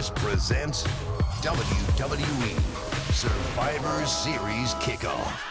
Universe presents WWE Survivor Series Kickoff.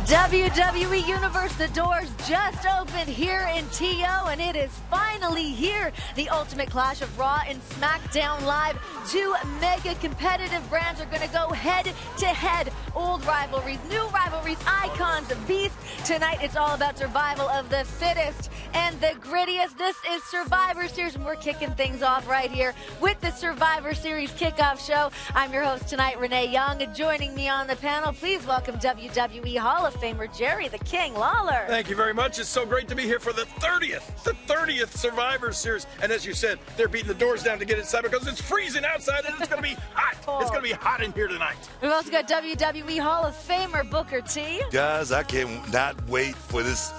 WWE Universe, the doors just opened here in TO, and it is finally here. The ultimate clash of Raw and SmackDown Live. Two mega competitive brands are going to go head to head. Old rivalries, new rivalries, icons, beasts. Tonight it's all about survival of the fittest and the grittiest. This is Survivor Series, and we're kicking things off right here with the Survivor Series kickoff show. I'm your host tonight, Renee Young. Joining me on the panel, please welcome WWE Hall of Famer Jerry the King Lawler. Thank you very much. It's so great to be here for the 30th Survivor Series. And as you said, they're beating the doors down to get inside because it's freezing outside and it's going to be hot. It's going to be hot in here tonight. We've also got WWE Hall of Famer Booker T. Guys, I cannot wait for this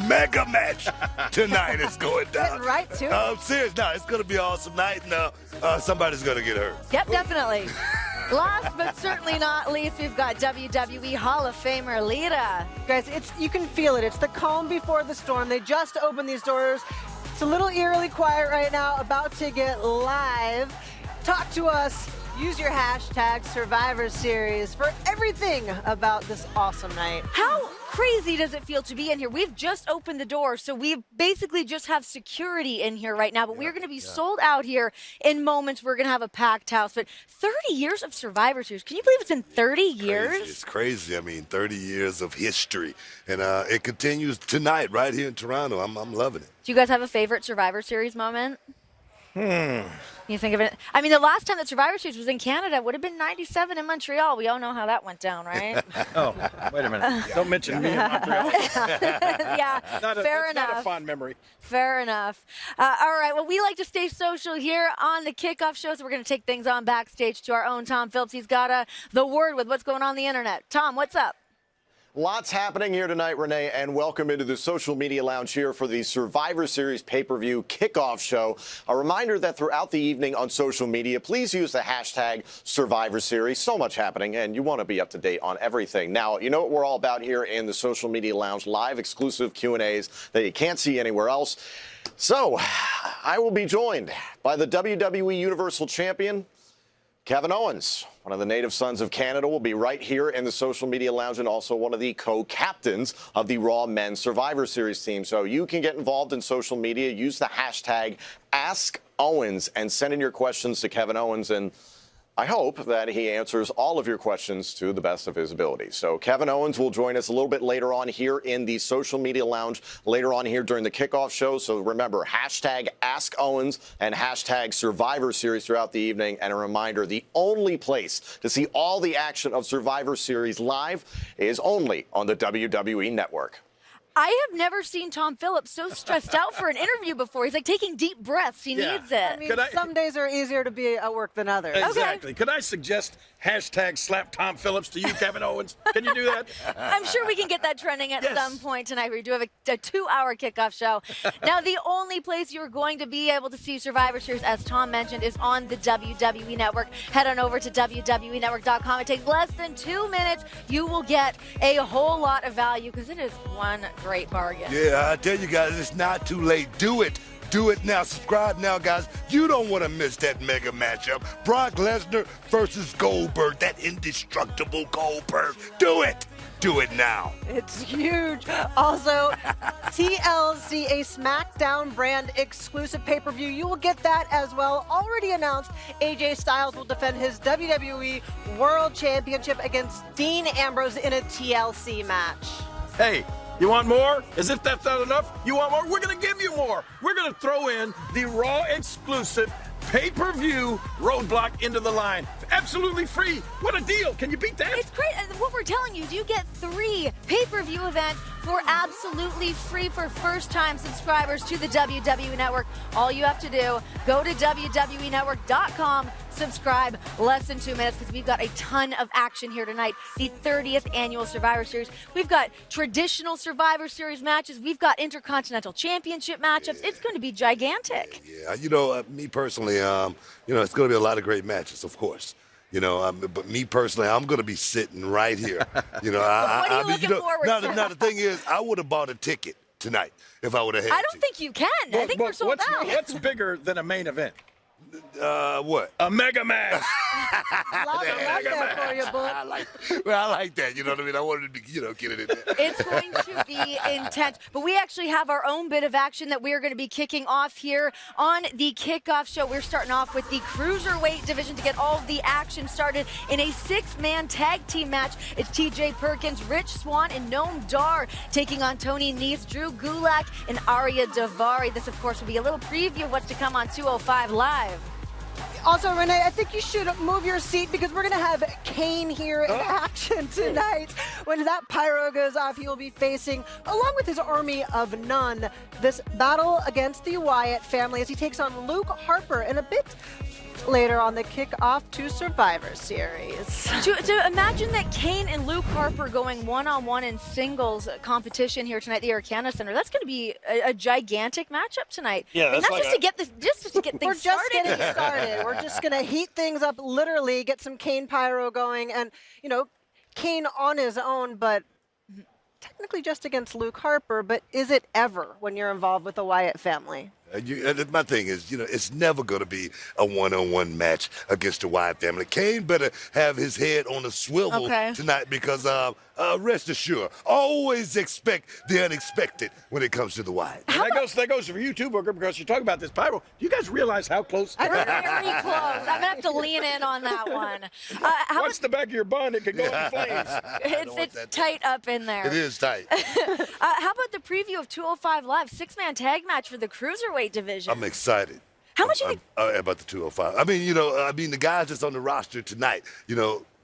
mega match tonight. It's going down. Getting right to it. I'm serious. No, it's going to be an awesome night, and somebody's going to get hurt. Yep, definitely. Last but certainly not least, we've got WWE Hall of Famer Lita. Guys, you can feel it. It's the calm before the storm. They just opened these doors. It's a little eerily quiet right now, about to get live. Talk to us. Use your hashtag Survivor Series for everything about this awesome night. How crazy does it feel to be in here? We've just opened the door, so we basically just have security in here right now, but we're going to be sold out here in moments. We're going to have a packed house. But 30 years of Survivor Series. Can you believe it's been 30 years? Crazy. It's crazy. I mean, 30 years of history. And it continues tonight right here in Toronto. I'm loving it. Do you guys have a favorite Survivor Series moment? You think of it? I mean, the last time that Survivor Series was in Canada would have been '97 in Montreal. We all know how that went down, right? Oh, wait a minute. Don't mention me in Montreal. Yeah, fair enough. Not a fond memory. Fair enough. All right, well, we like to stay social here on the kickoff show, so we're going to take things on backstage to our own Tom Phillips. He's got the word with what's going on the internet. Tom, what's up? Lots happening here tonight, Renee, and welcome into the social media lounge here for the Survivor Series pay-per-view kickoff show. A reminder that throughout the evening on social media, please use the hashtag Survivor Series. So much happening, and you want to be up to date on everything. Now, you know what we're all about here in the social media lounge, live exclusive Q&As that you can't see anywhere else. So, I will be joined by the WWE Universal Champion, Kevin Owens. One of the native sons of Canada will be right here in the social media lounge, and also one of the co-captains of the Raw Men's Survivor Series team. So you can get involved in social media. Use the hashtag AskOwens and send in your questions to Kevin Owens. And I hope that he answers all of your questions to the best of his ability. So Kevin Owens will join us a little bit later on here in the social media lounge, later on here during the kickoff show. So remember, hashtag AskOwens and hashtag Survivor Series throughout the evening. And a reminder, the only place to see all the action of Survivor Series live is only on the WWE Network. I have never seen Tom Phillips so stressed out for an interview before. He's like taking deep breaths. He needs it. I mean, some days are easier to be at work than others. Exactly. Could I suggest hashtag slap Tom Phillips to you, Kevin Owens? Can you do that? I'm sure we can get that trending at some point tonight. We do have a 2-hour kickoff show. Now, the only place you're going to be able to see Survivor Series, as Tom mentioned, is on the WWE Network. Head on over to WWENetwork.com. It takes less than 2 minutes. You will get a whole lot of value because it is one great bargain. Yeah, I tell you guys, it's not too late. Do it. Do it now. Subscribe now, guys. You don't want to miss that mega matchup. Brock Lesnar versus Goldberg, that indestructible Goldberg. Do it. Do it now. It's huge. Also, TLC, a SmackDown brand exclusive pay-per-view. You will get that as well. Already announced, AJ Styles will defend his WWE World Championship against Dean Ambrose in a TLC match. Hey. You want more? As if that's not enough? You want more? We're going to give you more. We're going to throw in the Raw exclusive pay-per-view Roadblock into the line. Absolutely free. What a deal. Can you beat that? It's great. And what we're telling you is you get 3 pay-per-view events for absolutely free for first-time subscribers to the WWE Network. All you have to do, go to WWENetwork.com, subscribe, less than 2 minutes, because we've got a ton of action here tonight. The 30th annual Survivor Series. We've got traditional Survivor Series matches. We've got Intercontinental Championship matchups. It's going to be gigantic. Yeah, me personally, it's going to be a lot of great matches, of course. But me personally, I'm going to be sitting right here. What are you looking forward to? Now, the thing is, I would have bought a ticket tonight if I would have had I don't think you can. I think we're sold out. What's bigger than a main event? What? A mega match. Lots of luck there for you, Book. I like that. You know what I mean? I wanted to, get it in there. It's going to be intense. But we actually have our own bit of action that we are going to be kicking off here on the kickoff show. We're starting off with the cruiserweight division to get all of the action started in a 6-man tag team match. It's TJ Perkins, Rich Swann, and Noam Dar taking on Tony Nese, Drew Gulak, and Arya Daivari. This, of course, will be a little preview of what's to come on 205 Live. Also, Renee, I think you should move your seat because we're going to have Kane here in action tonight. When that pyro goes off, he will be facing, along with his army of none, this battle against the Wyatt family as he takes on Luke Harper in a bit later on the kickoff to Survivor Series. To imagine that Kane and Luke Harper going one-on-one in singles competition here tonight at the Arcana Center, that's going to be a gigantic matchup tonight. Yeah, that's not just to get this, just to get We're things just started. getting started. We're just going to heat things up, literally, get some Kane pyro going, and, Kane on his own, but technically just against Luke Harper, but is it ever when you're involved with the Wyatt family? My thing is, it's never going to be a one-on-one match against the Wyatt family. Kane better have his head on a swivel tonight because, rest assured, always expect the unexpected when it comes to the Wyatt. That goes for you too, Booker, because you're talking about this pyro. Do you guys realize how close? We're very close. I'm going to have to lean in on that one. What's the back of your bun? It could go in flames. It's tight up in there. It is tight. How about the preview of 205 Live, 6-man tag match for the cruiserweight division? I'm excited. How much you think? About the 205. The guys that's on the roster tonight,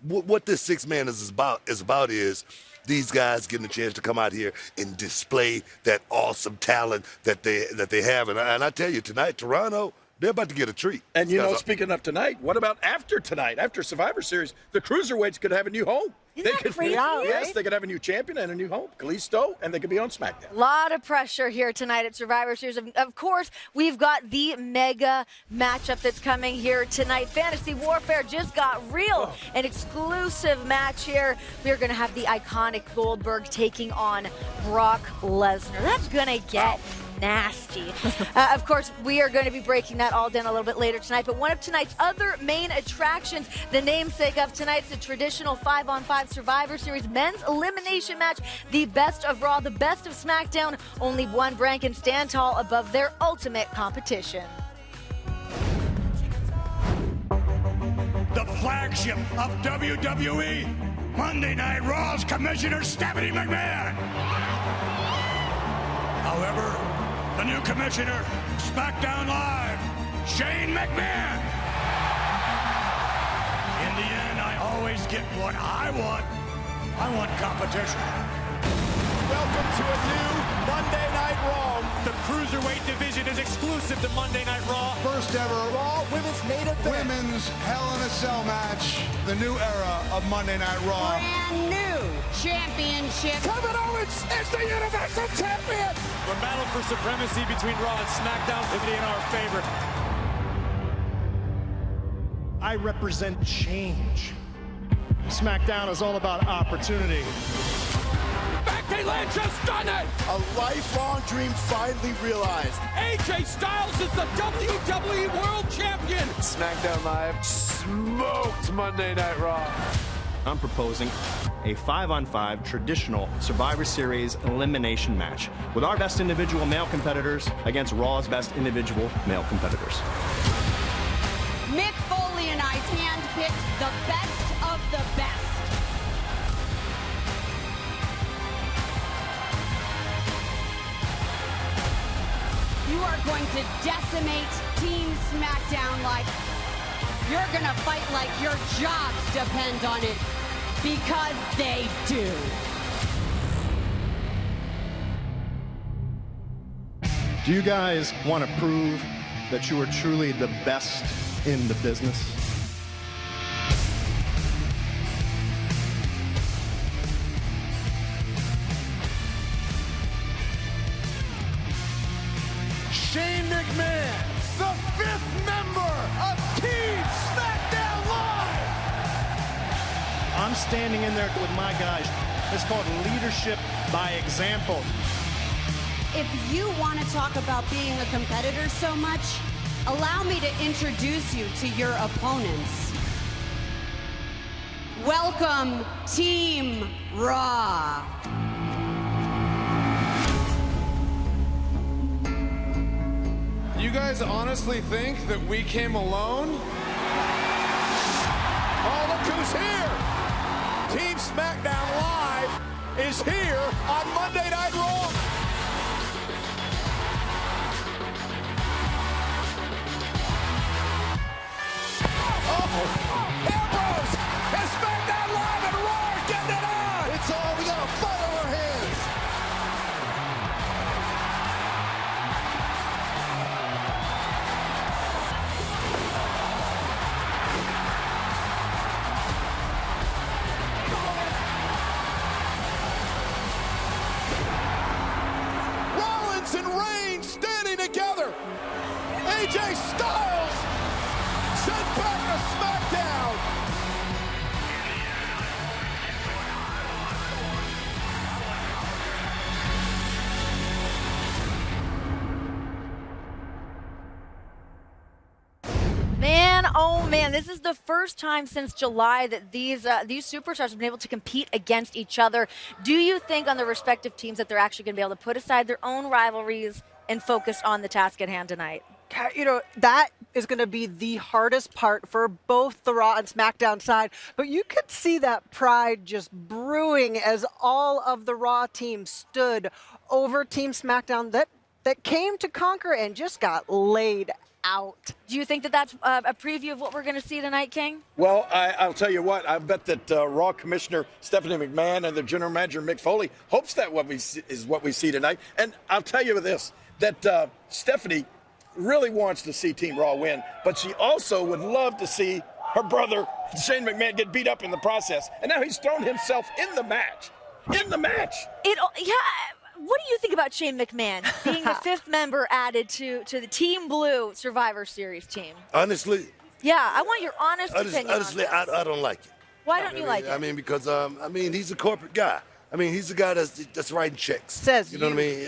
what this 6-man is about is these guys getting a chance to come out here and display that awesome talent that they have. And I tell you, tonight, Toronto, they're about to get a treat. And, speaking of tonight, what about after tonight, after Survivor Series, the cruiserweights could have a new home. Isn't that crazy? Yes, they could have a new champion and a new home, Kalisto, and they could be on SmackDown. A lot of pressure here tonight at Survivor Series. Of course, we've got the mega matchup that's coming here tonight. Fantasy Warfare just got real. An exclusive match here. We're going to have the iconic Goldberg taking on Brock Lesnar. That's going to get nasty. Of course, we are going to be breaking that all down a little bit later tonight. But one of tonight's other main attractions, the namesake of tonight's the traditional 5-on-5 Survivor Series men's elimination match. The best of Raw, the best of SmackDown. Only one brand can stand tall above their ultimate competition. The flagship of WWE, Monday Night Raw's Commissioner Stephanie McMahon. However, the new commissioner, SmackDown Live, Shane McMahon. In the end, I always get what I want. I want competition. Welcome to a new Monday Night Raw. The Cruiserweight division is exclusive to Monday Night Raw. First ever Raw Women's Main Event. Women's Hell in a Cell match. The new era of Monday Night Raw. Brand new championship. Kevin Owens is the Universal Champion. The battle for supremacy between Raw and SmackDown is in our favor. I represent change. SmackDown is all about opportunity. Becky Lynch has done it! A lifelong dream finally realized. AJ Styles is the WWE World Champion! SmackDown Live smoked Monday Night Raw. I'm proposing a 5-on-5 traditional Survivor Series elimination match with our best individual male competitors against Raw's best individual male competitors. Mick Foley and I handpicked the best of the best. You are going to decimate Team SmackDown like you're going to fight like your jobs depend on it, because they do. Do you guys want to prove that you are truly the best in the business? Shane McMahon, the 5th member of Team SmackDown Live. I'm standing in there with my guys. It's called leadership by example. if you want to talk about being a competitor so much, allow me to introduce you to your opponents. Welcome, Team Raw. You guys honestly think that we came alone? Oh, look who's here! Team SmackDown Live is here on Monday Night Raw. Oh, Ambrose and SmackDown Live and Raw are getting it on! It's all, we got a fight on our hands. Rollins and Reigns standing together. AJ Styles sent back to SmackDown. Man, oh man, this is the first time since July that these superstars have been able to compete against each other. Do you think on the respective teams that they're actually going to be able to put aside their own rivalries and focus on the task at hand tonight? You know, that is going to be the hardest part for both the Raw and SmackDown side. But you could see that pride just brewing as all of the Raw teams stood over Team SmackDown that came to conquer and just got laid out. Do you think that that's a preview of what we're going to see tonight, King? Well, I'll tell you what. I bet that Raw Commissioner Stephanie McMahon and the General Manager Mick Foley hopes that is what we see tonight. And I'll tell you this, that Stephanie really wants to see Team Raw win, but she also would love to see her brother Shane McMahon get beat up in the process. And now he's thrown himself in the match. In the match. Yeah. What do you think about Shane McMahon being the fifth member added to the Team Blue Survivor Series team? Honestly? Yeah, I want your honest opinion. Honestly, on this. I don't like it. Why don't you like it? I mean, because he's a corporate guy. I mean, he's the guy that's writing checks. Says you know what I mean?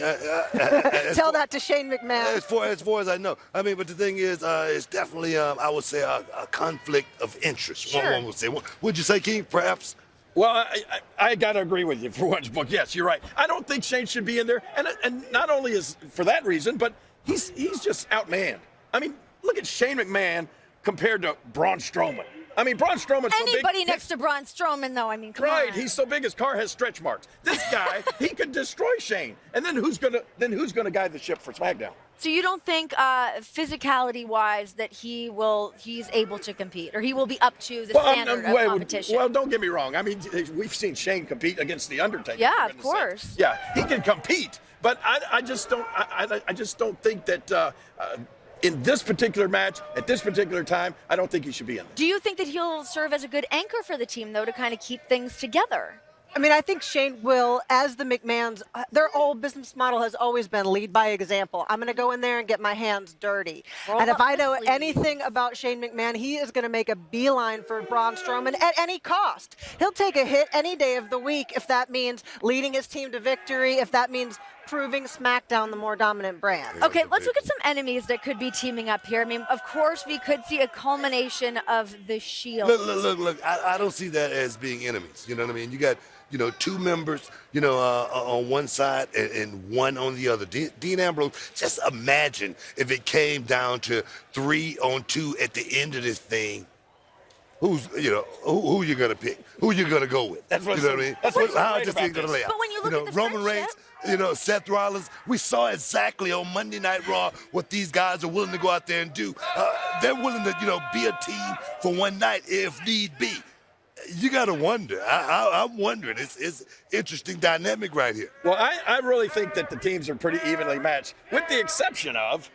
Tell that to Shane McMahon. As far as I know. I mean, but the thing is, it's definitely, I would say, a conflict of interest. Sure. One would say. Would you say, King, perhaps? Well, I got to agree with you for once, but yes, you're right. I don't think Shane should be in there, and not only is for that reason, but he's just outmanned. I mean, look at Shane McMahon compared to Braun Strowman. I mean, Braun Strowman's so big. Anybody next to Braun Strowman, though, I mean, come on. Right, he's so big his car has stretch marks. This guy, he could destroy Shane. And then who's gonna guide the ship for SmackDown? So you don't think physicality-wise that he's able to compete, or he will be up to the standard of competition? Well, don't get me wrong. I mean, we've seen Shane compete against The Undertaker. Yeah, of course. Yeah, he can compete, but I just don't think that in this particular match, at this particular time, I don't think he should be in there. Do you think that he'll serve as a good anchor for the team, though, to kind of keep things together? I mean, I think Shane will, as the McMahons, their whole business model has always been lead by example. I'm going to go in there and get my hands dirty. And if I know anything about Shane McMahon, he is going to make a beeline for Braun Strowman at any cost. He'll take a hit any day of the week if that means leading his team to victory, if that means proving SmackDown the more dominant brand. Okay, let's look at some enemies that could be teaming up here. I mean, of course, we could see a culmination of the Shield. Look, I don't see that as being enemies. You know what I mean? You got, two members, on one side and one on the other. Dean Ambrose, just imagine if it came down to 3-on-2 at the end of this thing. Who you gonna pick? Who you gonna go with? That's what you know what I mean? That's what's how great this about thing gonna this. lay out. But when you look at the Roman Reigns, Seth Rollins, we saw exactly on Monday Night Raw what these guys are willing to go out there and do. They're willing to, be a team for one night if need be. You got to wonder. I'm wondering. It's interesting dynamic right here. Well, I really think that the teams are pretty evenly matched, with the exception of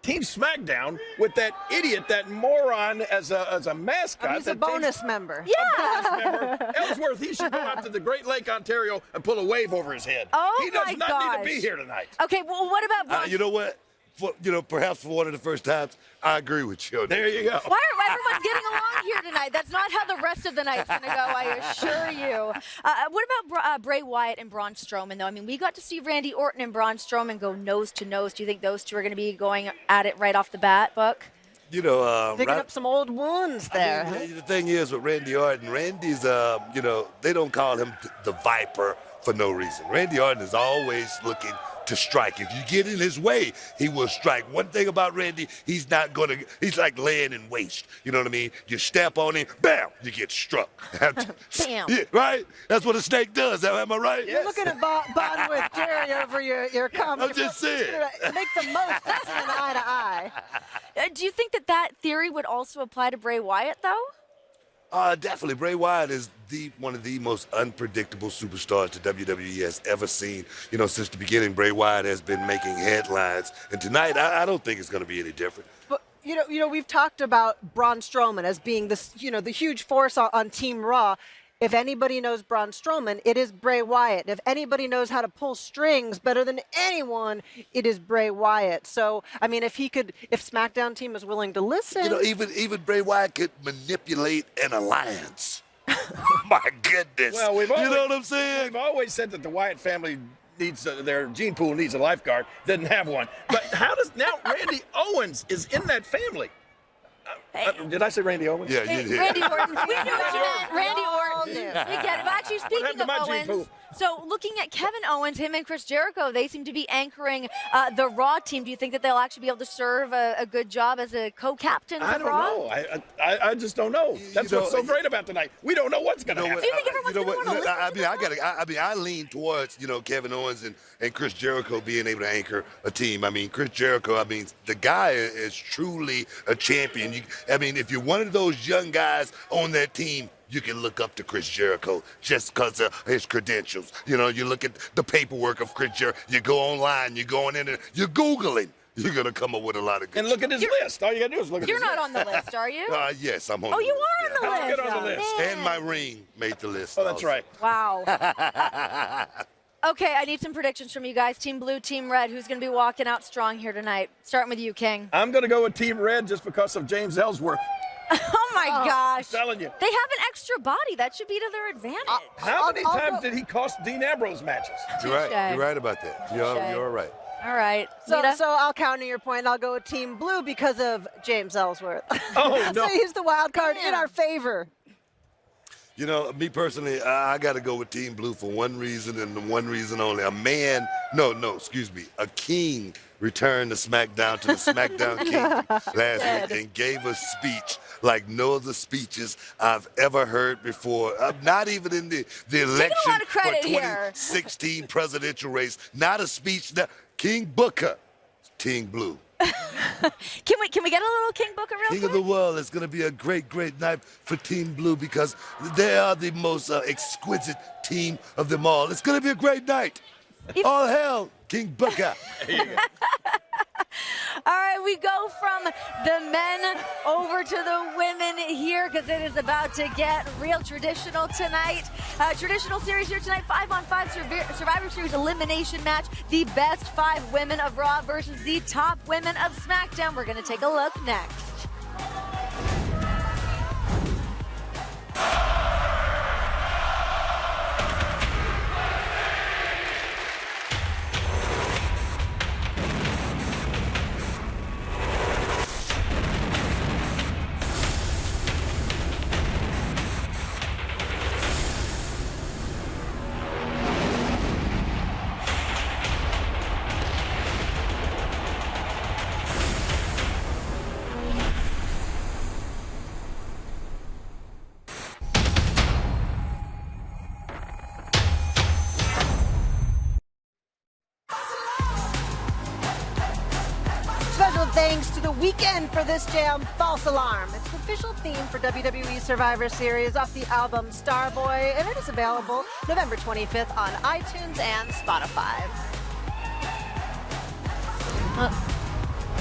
Team SmackDown with that idiot, that moron as a mascot. He's a bonus member. Yeah. A bonus member. Ellsworth, he should go out to the Great Lake, Ontario, and pull a wave over his head. Oh, he does my not gosh. need to be here tonight. Okay, well, what about Braun? You know what? perhaps for one of the first times, I agree with you. There you go. Why are everyone's getting along here tonight? That's not how the rest of the night's going to go, I assure you. What about Bray Wyatt and Braun Strowman, though? I mean, we got to see Randy Orton and Braun Strowman go nose to nose. Do you think those two are going to be going at it right off the bat, Buck? Picking up some old wounds there. I mean, the thing is with Randy Orton, Randy's, they don't call him the Viper for no reason. Randy Orton is always looking to strike. If you get in his way, he will strike. One thing about Randy, he's like laying in waste. You know what I mean? You step on him, bam, you get struck. Bam. Yeah, right? That's what a snake does. Am I right? You're looking at Bond with Jerry over your comment. I'm just saying. Make the most of seeing eye to eye. Do you think that theory would also apply to Bray Wyatt, though? Definitely. Bray Wyatt is one of the most unpredictable superstars the WWE has ever seen. Since the beginning, Bray Wyatt has been making headlines. And tonight, I don't think it's going to be any different. But, we've talked about Braun Strowman as being this, the huge force on Team Raw. If anybody knows Braun Strowman, it is Bray Wyatt. If anybody knows how to pull strings better than anyone, it is Bray Wyatt. So, I mean, if SmackDown team is willing to listen. Even Bray Wyatt could manipulate an alliance. My goodness. Well, you know what I'm saying? We've always said that the Wyatt family needs their gene pool needs a lifeguard. Didn't have one. But now Randy Owens is in that family. Did I say Randy Owens? Yeah, you did. Randy Orton. We knew what you meant. Randy Orton. We get it. But actually, speaking of Owens, so looking at Kevin Owens, him and Chris Jericho, they seem to be anchoring the Raw team. Do you think that they'll actually be able to serve a good job as a co-captain for Raw? I don't know. I just don't know. That's what's so great about tonight. We don't know what's going to happen. Do you think everyone's going to want to listen? I lean towards Kevin Owens and Chris Jericho being able to anchor a team. I mean, Chris Jericho, the guy is truly a champion. If you're one of those young guys on that team, you can look up to Chris Jericho just because of his credentials. You look at the paperwork of Chris Jericho. You go online, you're going in there, you're Googling. You're going to come up with a lot of good And look at his list. All you got to do is look at his list. You're not on the list, are you? Yes, I'm on Oh, the you list. are on the list. How'd you get on the list? And my ring made the list. Oh, that's right. Wow. Okay, I need some predictions from you guys. Team Blue, Team Red. Who's going to be walking out strong here tonight? Starting with you, King. I'm going to go with Team Red just because of James Ellsworth. Oh, my gosh. I'm telling you. They have an extra body. That should be to their advantage. How many times did he cost Dean Ambrose matches? You're right. You're right about that. You're right. All right. So I'll counter your point. I'll go with Team Blue because of James Ellsworth. Oh, no. So he's the wild card in our favor. Me personally, I got to go with Team Blue for one reason and one reason only. A king returned to SmackDown to the SmackDown Kingdom last week and gave a speech like no other speeches I've ever heard before. Not even in the election for 2016 presidential race. Not a speech. King Booker, Team Blue. Can we get a little King Booker real quick? King of the world. It's going to be a great, great night for Team Blue because they are the most exquisite team of them all. It's going to be a great night. All hail, King Booker. All right, we go from the men over to the women here because it is about to get real traditional tonight. Traditional series here tonight, 5-on-5 Survivor Series elimination match. The best 5 women of Raw versus the top women of SmackDown. We're going to take a look next. Thanks to The Weeknd for this jam, False Alarm. It's the official theme for WWE Survivor Series off the album Starboy, and it is available November 25th on iTunes and Spotify.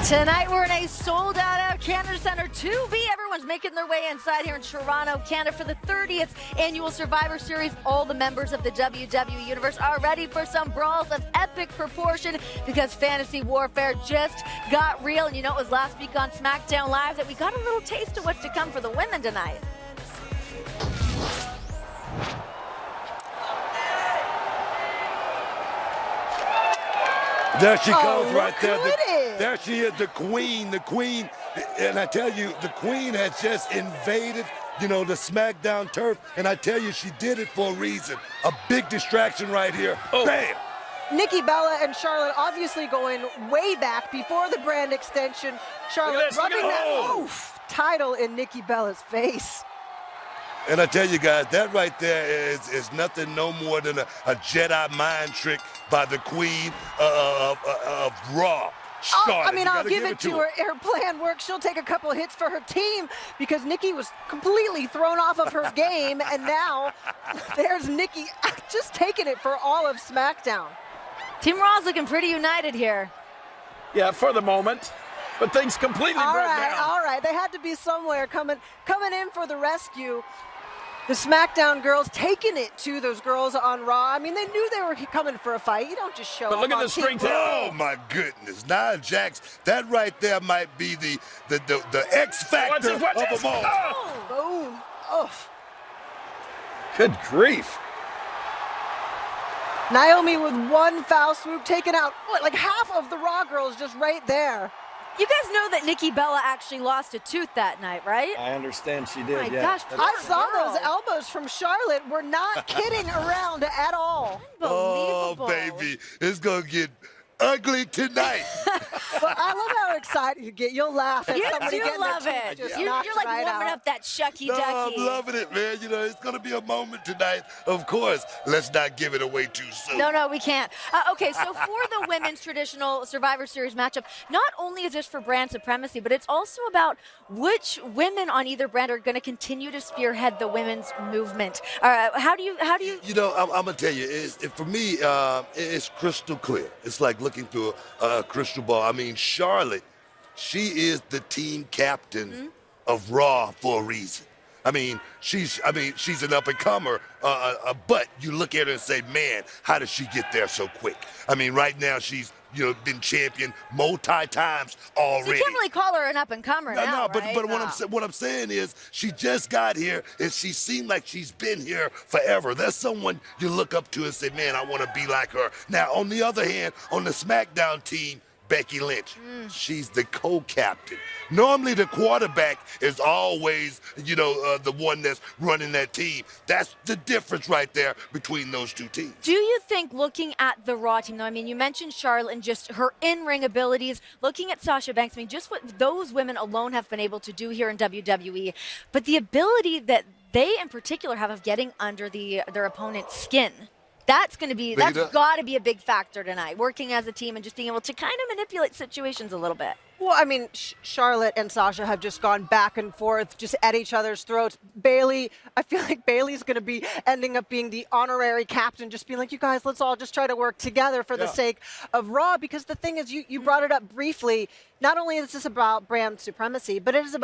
Tonight we're in a sold-out Canada Center 2B. Everyone's making their way inside here in Toronto, Canada for the 30th annual Survivor Series. All the members of the WWE Universe are ready for some brawls of epic proportion because fantasy warfare just got real. And you know, it was last week on SmackDown Live that we got a little taste of what's to come for the women tonight. There she goes right there. There she is, the queen, the queen. And I tell you, the queen has just invaded, you know, the SmackDown turf. And I tell you, she did it for a reason. A big distraction right here. Oh. Bam! Nikki Bella and Charlotte obviously going way back before the brand extension. Charlotte rubbing that title in Nikki Bella's face. And I tell you guys, that right there is nothing no more than a Jedi mind trick by the queen of Raw. Charlotte. I mean, I'll give it to her. Her plan works. She'll take a couple hits for her team because Nikki was completely thrown off of her game. And now there's Nikki just taking it for all of SmackDown. Team Raw's looking pretty united here. Yeah, for the moment. But things completely broke down. All right. They had to be somewhere coming in for the rescue. The SmackDown girls taking it to those girls on Raw. I mean, they knew they were coming for a fight. You don't just show up. But look at the strength. Oh my goodness, Nia Jax. That right there might be the X factor of them all. Oh. Boom. Oh. Good grief. Naomi with one foul swoop taking out like half of the Raw girls just right there. You guys know that Nikki Bella actually lost a tooth that night, right? I understand she did. Oh my gosh, I saw those elbows from Charlotte. We're not kidding around at all. Oh, baby, it's going to get ugly tonight. But I love how excited you get. You'll laugh at somebody You getting do love their it. teeth just You're knocked like right warming out. up that shucky No, ducky. I'm loving it, man. You know, it's going to be a moment tonight. Of course, let's not give it away too soon. No, we can't. Okay, so for the women's traditional Survivor Series matchup, not only is this for brand supremacy, but it's also about which women on either brand are going to continue to spearhead the women's movement. How do you? You know, I'm going to tell you, for me, it's crystal clear. It's like looking through a crystal ball. I mean, Charlotte, she is the team captain of Raw for a reason. I mean, she's an up-and-comer, but you look at her and say, man, how did she get there so quick? I mean, right now she's, you know, been champion multi-times already. So you can't really call her an up-and-comer now, but right? what I'm saying is she just got here, and she seemed like she's been here forever. There's someone you look up to and say, man, I want to be like her. Now, on the other hand, on the SmackDown team, Becky Lynch, she's the co-captain. Normally the quarterback is always, you know, the one that's running that team. That's the difference right there between those two teams. Do you think, looking at the Raw team, though, I mean, you mentioned Charlotte and just her in-ring abilities, looking at Sasha Banks, I mean, just what those women alone have been able to do here in WWE, but the ability that they in particular have of getting under their opponent's skin. That's got to be a big factor tonight, working as a team and just being able to kind of manipulate situations a little bit. Well, I mean, Charlotte and Sasha have just gone back and forth, just at each other's throats. Bayley, I feel like Bayley's going to be ending up being the honorary captain, just being like, you guys, let's all just try to work together for the sake of Raw. Because the thing is, you brought it up briefly. Not only is this about brand supremacy, but it's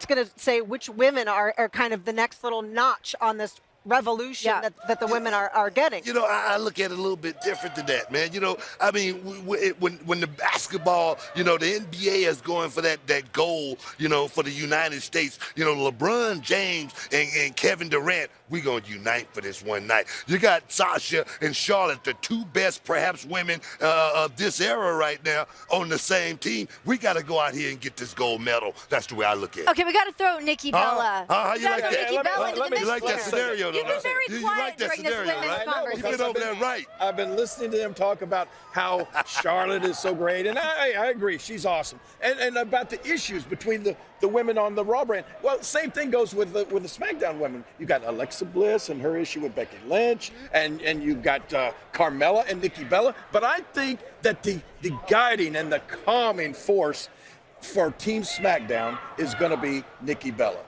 going to say which women are kind of the next little notch on this revolution that the women are getting. You know, I look at it a little bit different than that, man. You know, I mean, when the basketball, you know, the NBA is going for that goal, you know, for the United States, you know, LeBron James and Kevin Durant, we're going to unite for this one night. You got Sasha and Charlotte, the two best, perhaps, women of this era right now on the same team. We got to go out here and get this gold medal. That's the way I look at it. Okay, we got to throw Nikki Bella. How you like that? Nikki Bella into the mix. You like that scenario, You've been very quiet during this women's conversation. You've been over there right. I've been listening to them talk about how Charlotte is so great, and I agree, she's awesome. And about the issues between the women on the Raw brand. Well, same thing goes with the SmackDown women. You got Alexa Bliss and her issue with Becky Lynch, and you got Carmella and Nikki Bella. But I think that the guiding and the calming force for Team SmackDown is going to be Nikki Bella.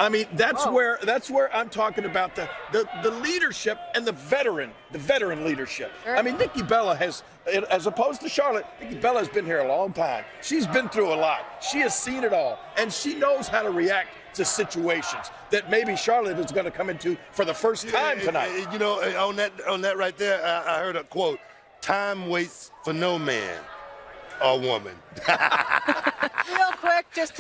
I mean, that's where I'm talking about the leadership and the veteran leadership. Sure. I mean, Nikki Bella has, as opposed to Charlotte, Nikki Bella has been here a long time. She's been through a lot. She has seen it all, and she knows how to react to situations that maybe Charlotte is going to come into for the first time tonight. You know, on that right there, I heard a quote: "Time waits for no man or woman." Real quick, just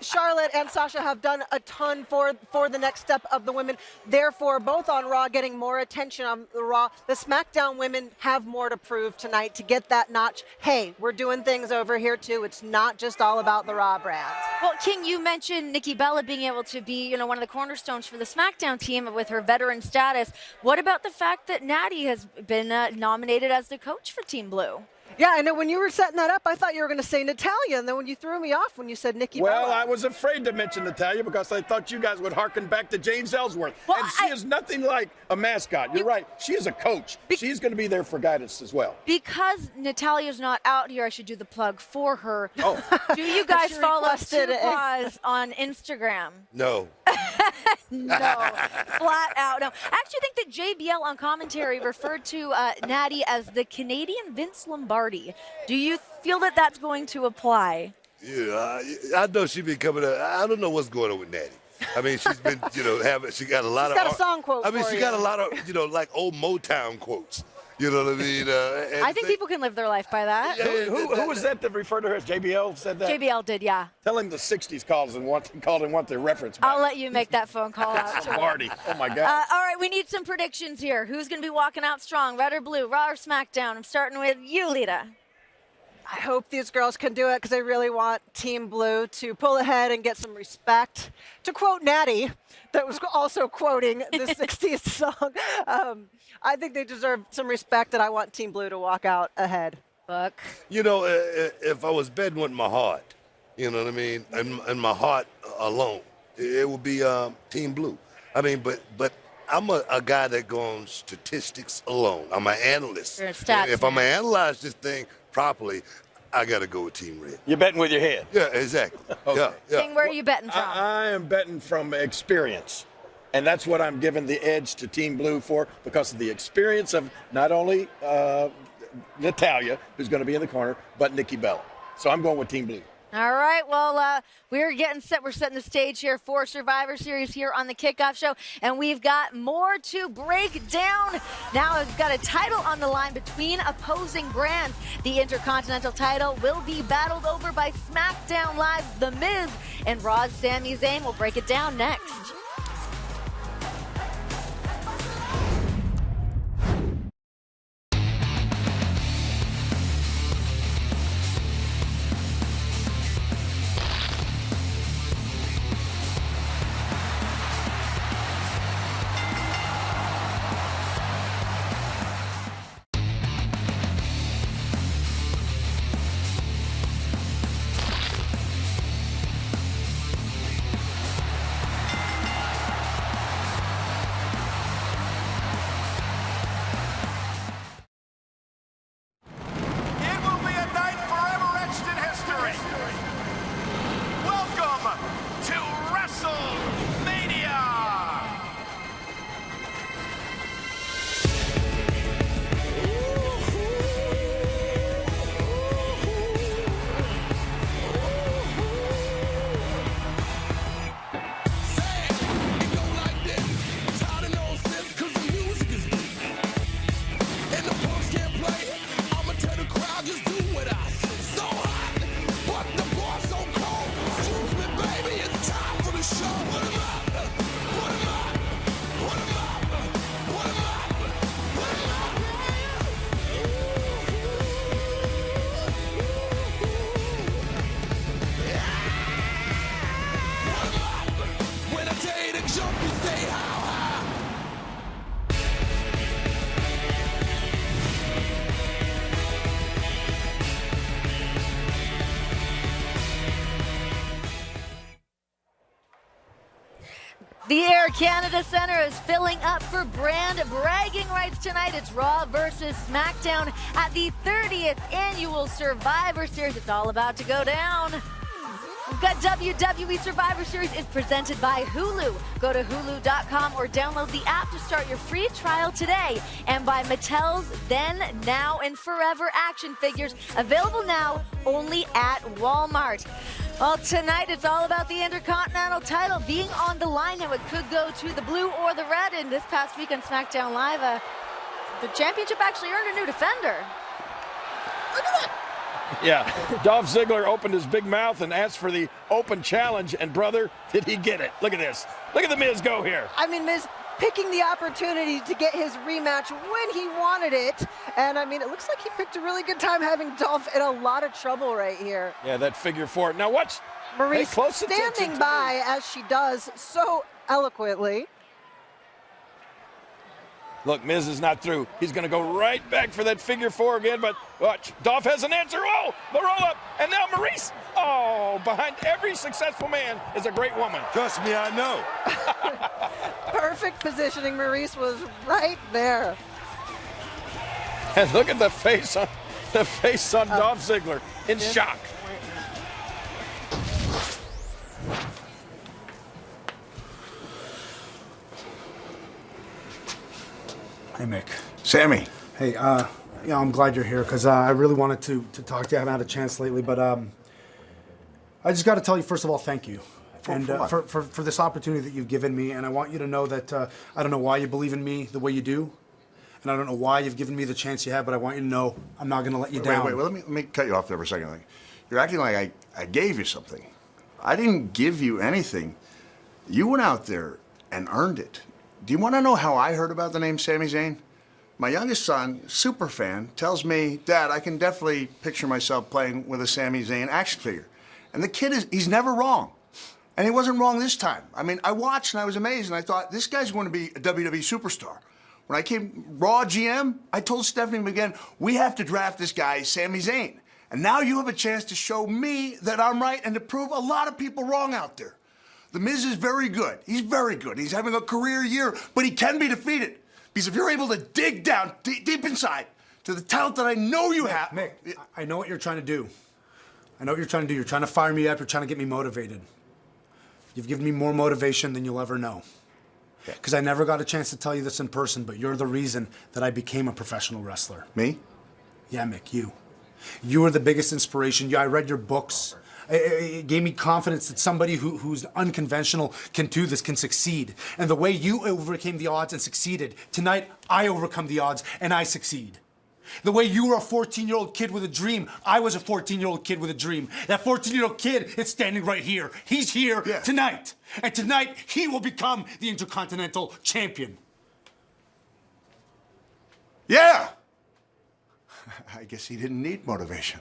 Charlotte and Sasha have done a ton for the next step of the women. Therefore, both on Raw getting more attention on the Raw. The SmackDown women have more to prove tonight to get that notch. Hey, we're doing things over here too. It's not just all about the Raw brand. Well, King, you mentioned Nikki Bella being able to be, one of the cornerstones for the SmackDown team with her veteran status. What about the fact that Natty has been nominated as the coach for Team Blue? Yeah, I know. When you were setting that up, I thought you were going to say Natalya, and then when you threw me off when you said Nikki Bella. Well, I was afraid to mention Natalya because I thought you guys would harken back to James Ellsworth. Well, and she is nothing like a mascot. You're right. She is a coach. She's going to be there for guidance as well. Because Natalya's not out here, I should do the plug for her. Oh. Do you guys follow requested it. Paws on Instagram? No. No, flat out no. I actually think that JBL on commentary referred to Natty as the Canadian Vince Lombardi. Do you feel that that's going to apply? Yeah, I know she's been coming up. I don't know what's going on with Natty. I mean, she's been, she got a lot She's got a song quote I mean, for she you. got a lot of, like old Motown quotes. You know what I mean? I think people can live their life by that. Who was that referred to her as? JBL said that? JBL did, yeah. Tell him the 60s called and want their reference back. I'll let you make that phone call out to Lombardi. Oh, my God. All right, we need some predictions here. Who's going to be walking out strong, red or blue, Raw or SmackDown? I'm starting with you, Lita. I hope these girls can do it because I really want Team Blue to pull ahead and get some respect. To quote Natty, that was also quoting the 60s song, I think they deserve some respect, and I want Team Blue to walk out ahead. Buck. If I was betting with my heart, you know what I mean, and my heart alone, it would be Team Blue. I mean, but I'm a guy that goes on statistics alone. I'm an analyst. You're a stats If I'm man. going to analyze this thing properly, I got to go with Team Red. You're betting with your head. Yeah, exactly. Okay. Yeah. King, where are you betting from? I am betting from experience. And that's what I'm giving the edge to Team Blue for, because of the experience of not only Natalya, who's going to be in the corner, but Nikki Bella. So I'm going with Team Blue. All right, well, we're getting set. We're setting the stage here for Survivor Series here on the Kickoff Show, and we've got more to break down. Now we've got a title on the line between opposing brands. The Intercontinental title will be battled over by SmackDown Live's The Miz and Raw's Sami Zayn. We'll break it down next. It will be a night forever etched in history. Welcome to WrestleMania. When I tell you to jump, you stay how high. The Air Canada Centre is filling up for brand bragging rights tonight. It's Raw versus SmackDown at the 30th Annual Survivor Series. It's all about to go down. We've got WWE Survivor Series is presented by Hulu. Go to hulu.com or download the app to start your free trial today. And by Mattel's Then, Now, and Forever action figures, available now only at Walmart. Well, tonight it's all about the Intercontinental title being on the line. Now it could go to the blue or the red. And this past week on SmackDown Live, the championship actually earned a new defender. Look at that. Yeah, Dolph Ziggler opened his big mouth and asked for the open challenge, and brother, did he get it? Look at this. Look at the Miz go here. I mean, Miz picking the opportunity to get his rematch when he wanted it. And, I mean, it looks like he picked a really good time having Dolph in a lot of trouble right here. Yeah, that figure four. Now watch. Maurice close standing by as she does so eloquently. Look, Miz is not through. He's going to go right back for that figure four again, but watch. Dolph has an answer. Oh, the roll-up. And now Maurice. Oh, behind every successful man is a great woman. Trust me, I know. Perfect positioning. Maurice was right there. And look at the face on Dolph Ziggler in shock. Hey, Mick. Sammy. Hey, I'm glad you're here because I really wanted to talk to you. I haven't had a chance lately, but I just got to tell you, first of all, thank you. For this opportunity that you've given me, and I want you to know that I don't know why you believe in me the way you do, and I don't know why you've given me the chance you have, but I want you to know I'm not going to let you down. Wait, let me cut you off there for a second. You're acting like I gave you something. I didn't give you anything. You went out there and earned it. Do you want to know how I heard about the name Sami Zayn? My youngest son, super fan, tells me, Dad, I can definitely picture myself playing with a Sami Zayn action figure. And the kid he's never wrong. And he wasn't wrong this time. I mean, I watched and I was amazed and I thought, this guy's going to be a WWE superstar. When I came Raw GM, I told Stephanie McMahon, we have to draft this guy, Sami Zayn. And now you have a chance to show me that I'm right and to prove a lot of people wrong out there. The Miz is very good. He's very good. He's having a career year, but he can be defeated. Because if you're able to dig down deep inside to the talent that I know you have... Mick, I know what you're trying to do. I know what you're trying to do. You're trying to fire me up. You're trying to get me motivated. You've given me more motivation than you'll ever know. Because I never got a chance to tell you this in person, but you're the reason that I became a professional wrestler. Me? Yeah, Mick, you. You were the biggest inspiration. I read your books. It gave me confidence that somebody who's unconventional can do this, can succeed. And the way you overcame the odds and succeeded, tonight I overcome the odds and I succeed. The way you were a 14-year-old kid with a dream, I was a 14-year-old kid with a dream. That 14-year-old kid is standing right here. He's here tonight. And tonight, he will become the Intercontinental Champion. Yeah! I guess he didn't need motivation.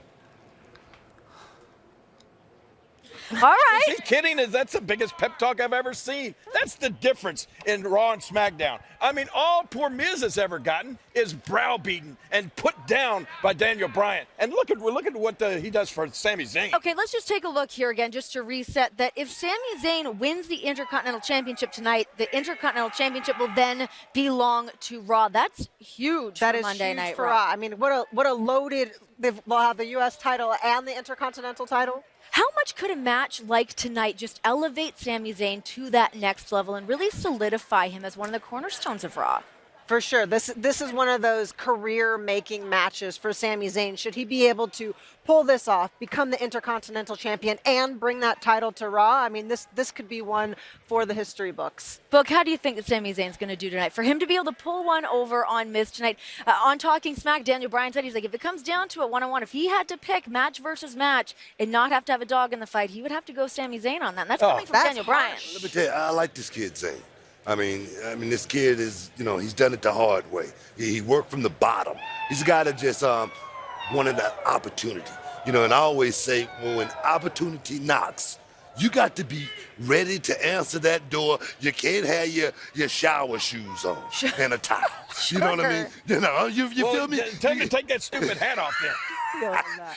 All right. Is he kidding? That's the biggest pep talk I've ever seen. That's the difference in Raw and SmackDown. I mean, all poor Miz has ever gotten is browbeaten and put down by Daniel Bryan. And look at what he does for Sami Zayn. Okay, let's just take a look here again, just to reset that if Sami Zayn wins the Intercontinental Championship tonight, the Intercontinental Championship will then belong to Raw. That's huge That for is Monday huge Night for Raw. Raw. I mean, what a loaded. They'll have the U.S. title and the Intercontinental title. How much could a match like tonight just elevate Sami Zayn to that next level and really solidify him as one of the cornerstones of Raw? For sure. This is one of those career-making matches for Sami Zayn. Should he be able to pull this off, become the Intercontinental Champion, and bring that title to Raw? I mean, this could be one for the history books. Book, how do you think that Sami Zayn's going to do tonight? For him to be able to pull one over on Miz tonight, on Talking Smack, Daniel Bryan said, he's like, if it comes down to it one-on-one, if he had to pick match versus match and not have to have a dog in the fight, he would have to go Sami Zayn on that. And that's coming from Daniel Bryan. Let me tell you, I like this kid, Zayn. I mean, this kid is, he's done it the hard way. He worked from the bottom. He's a guy that just wanted that opportunity. And I always say, when opportunity knocks, you got to be ready to answer that door. You can't have your shower shoes on and a tie. You know what I mean? You feel me? Tell him to take that stupid hat off then.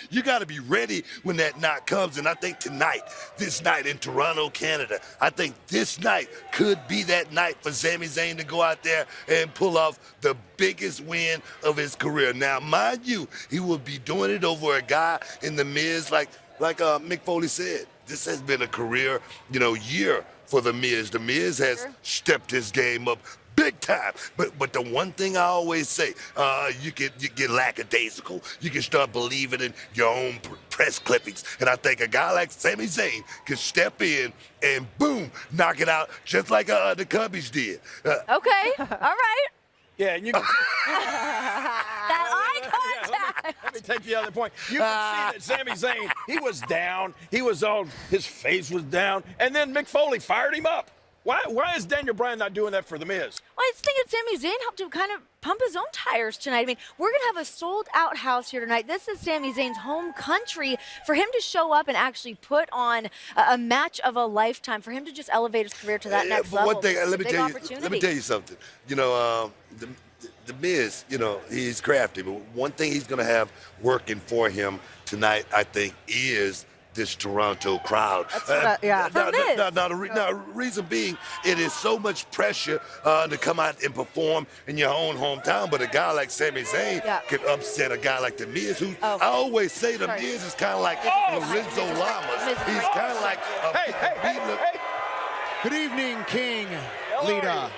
You got to be ready when that knock comes. And I think this night in Toronto, Canada, I think this night could be that night for Sami Zayn to go out there and pull off the biggest win of his career. Now, mind you, he will be doing it over a guy in The Miz like like Mick Foley said, this has been a career, year for The Miz. The Miz has stepped his game up big time. But the one thing I always say, you get lackadaisical. You can start believing in your own press clippings. And I think a guy like Sami Zayn can step in and boom, knock it out just like the Cubbies did. Okay, all right. Yeah, and you can that eye contact. Let me take the other point. You can see that Sami Zayn, he was down. His face was down. And then Mick Foley fired him up. Why is Daniel Bryan not doing that for The Miz? Well, I think that Sami Zayn helped him kind of pump his own tires tonight. I mean, we're going to have a sold-out house here tonight. This is Sami Zayn's home country. For him to show up and actually put on a match of a lifetime, for him to just elevate his career to that next level, one thing, let me tell you something. The Miz, he's crafty, but one thing he's going to have working for him tonight, I think, is this Toronto crowd. The reason being, it is so much pressure to come out and perform in your own hometown, but a guy like Sami Zayn can upset a guy like The Miz, who I always say The Miz is kind of like Lorenzo Lamas. He's kind of like Good evening, King, Lita,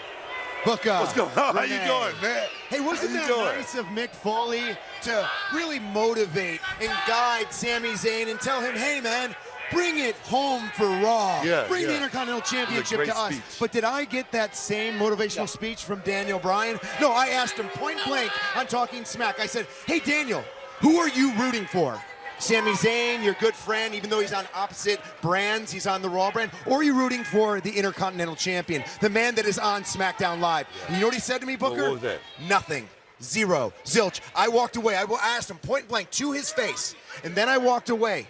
Booker. What's going on? How you doing, man? Hey, wasn't that nice of Mick Foley to really motivate and guide Sami Zayn and tell him, hey, man, bring it home for Raw. Bring the Intercontinental Championship to us. But did I get that same motivational speech from Daniel Bryan? No, I asked him point blank on Talking Smack. I said, hey, Daniel, who are you rooting for? Sami Zayn, your good friend, even though he's on opposite brands, he's on the Raw brand, or are you rooting for the Intercontinental Champion, the man that is on SmackDown Live? And you know what he said to me, Booker? What was that? Nothing. Zero. Zilch. I walked away. I asked him point blank to his face, and then I walked away.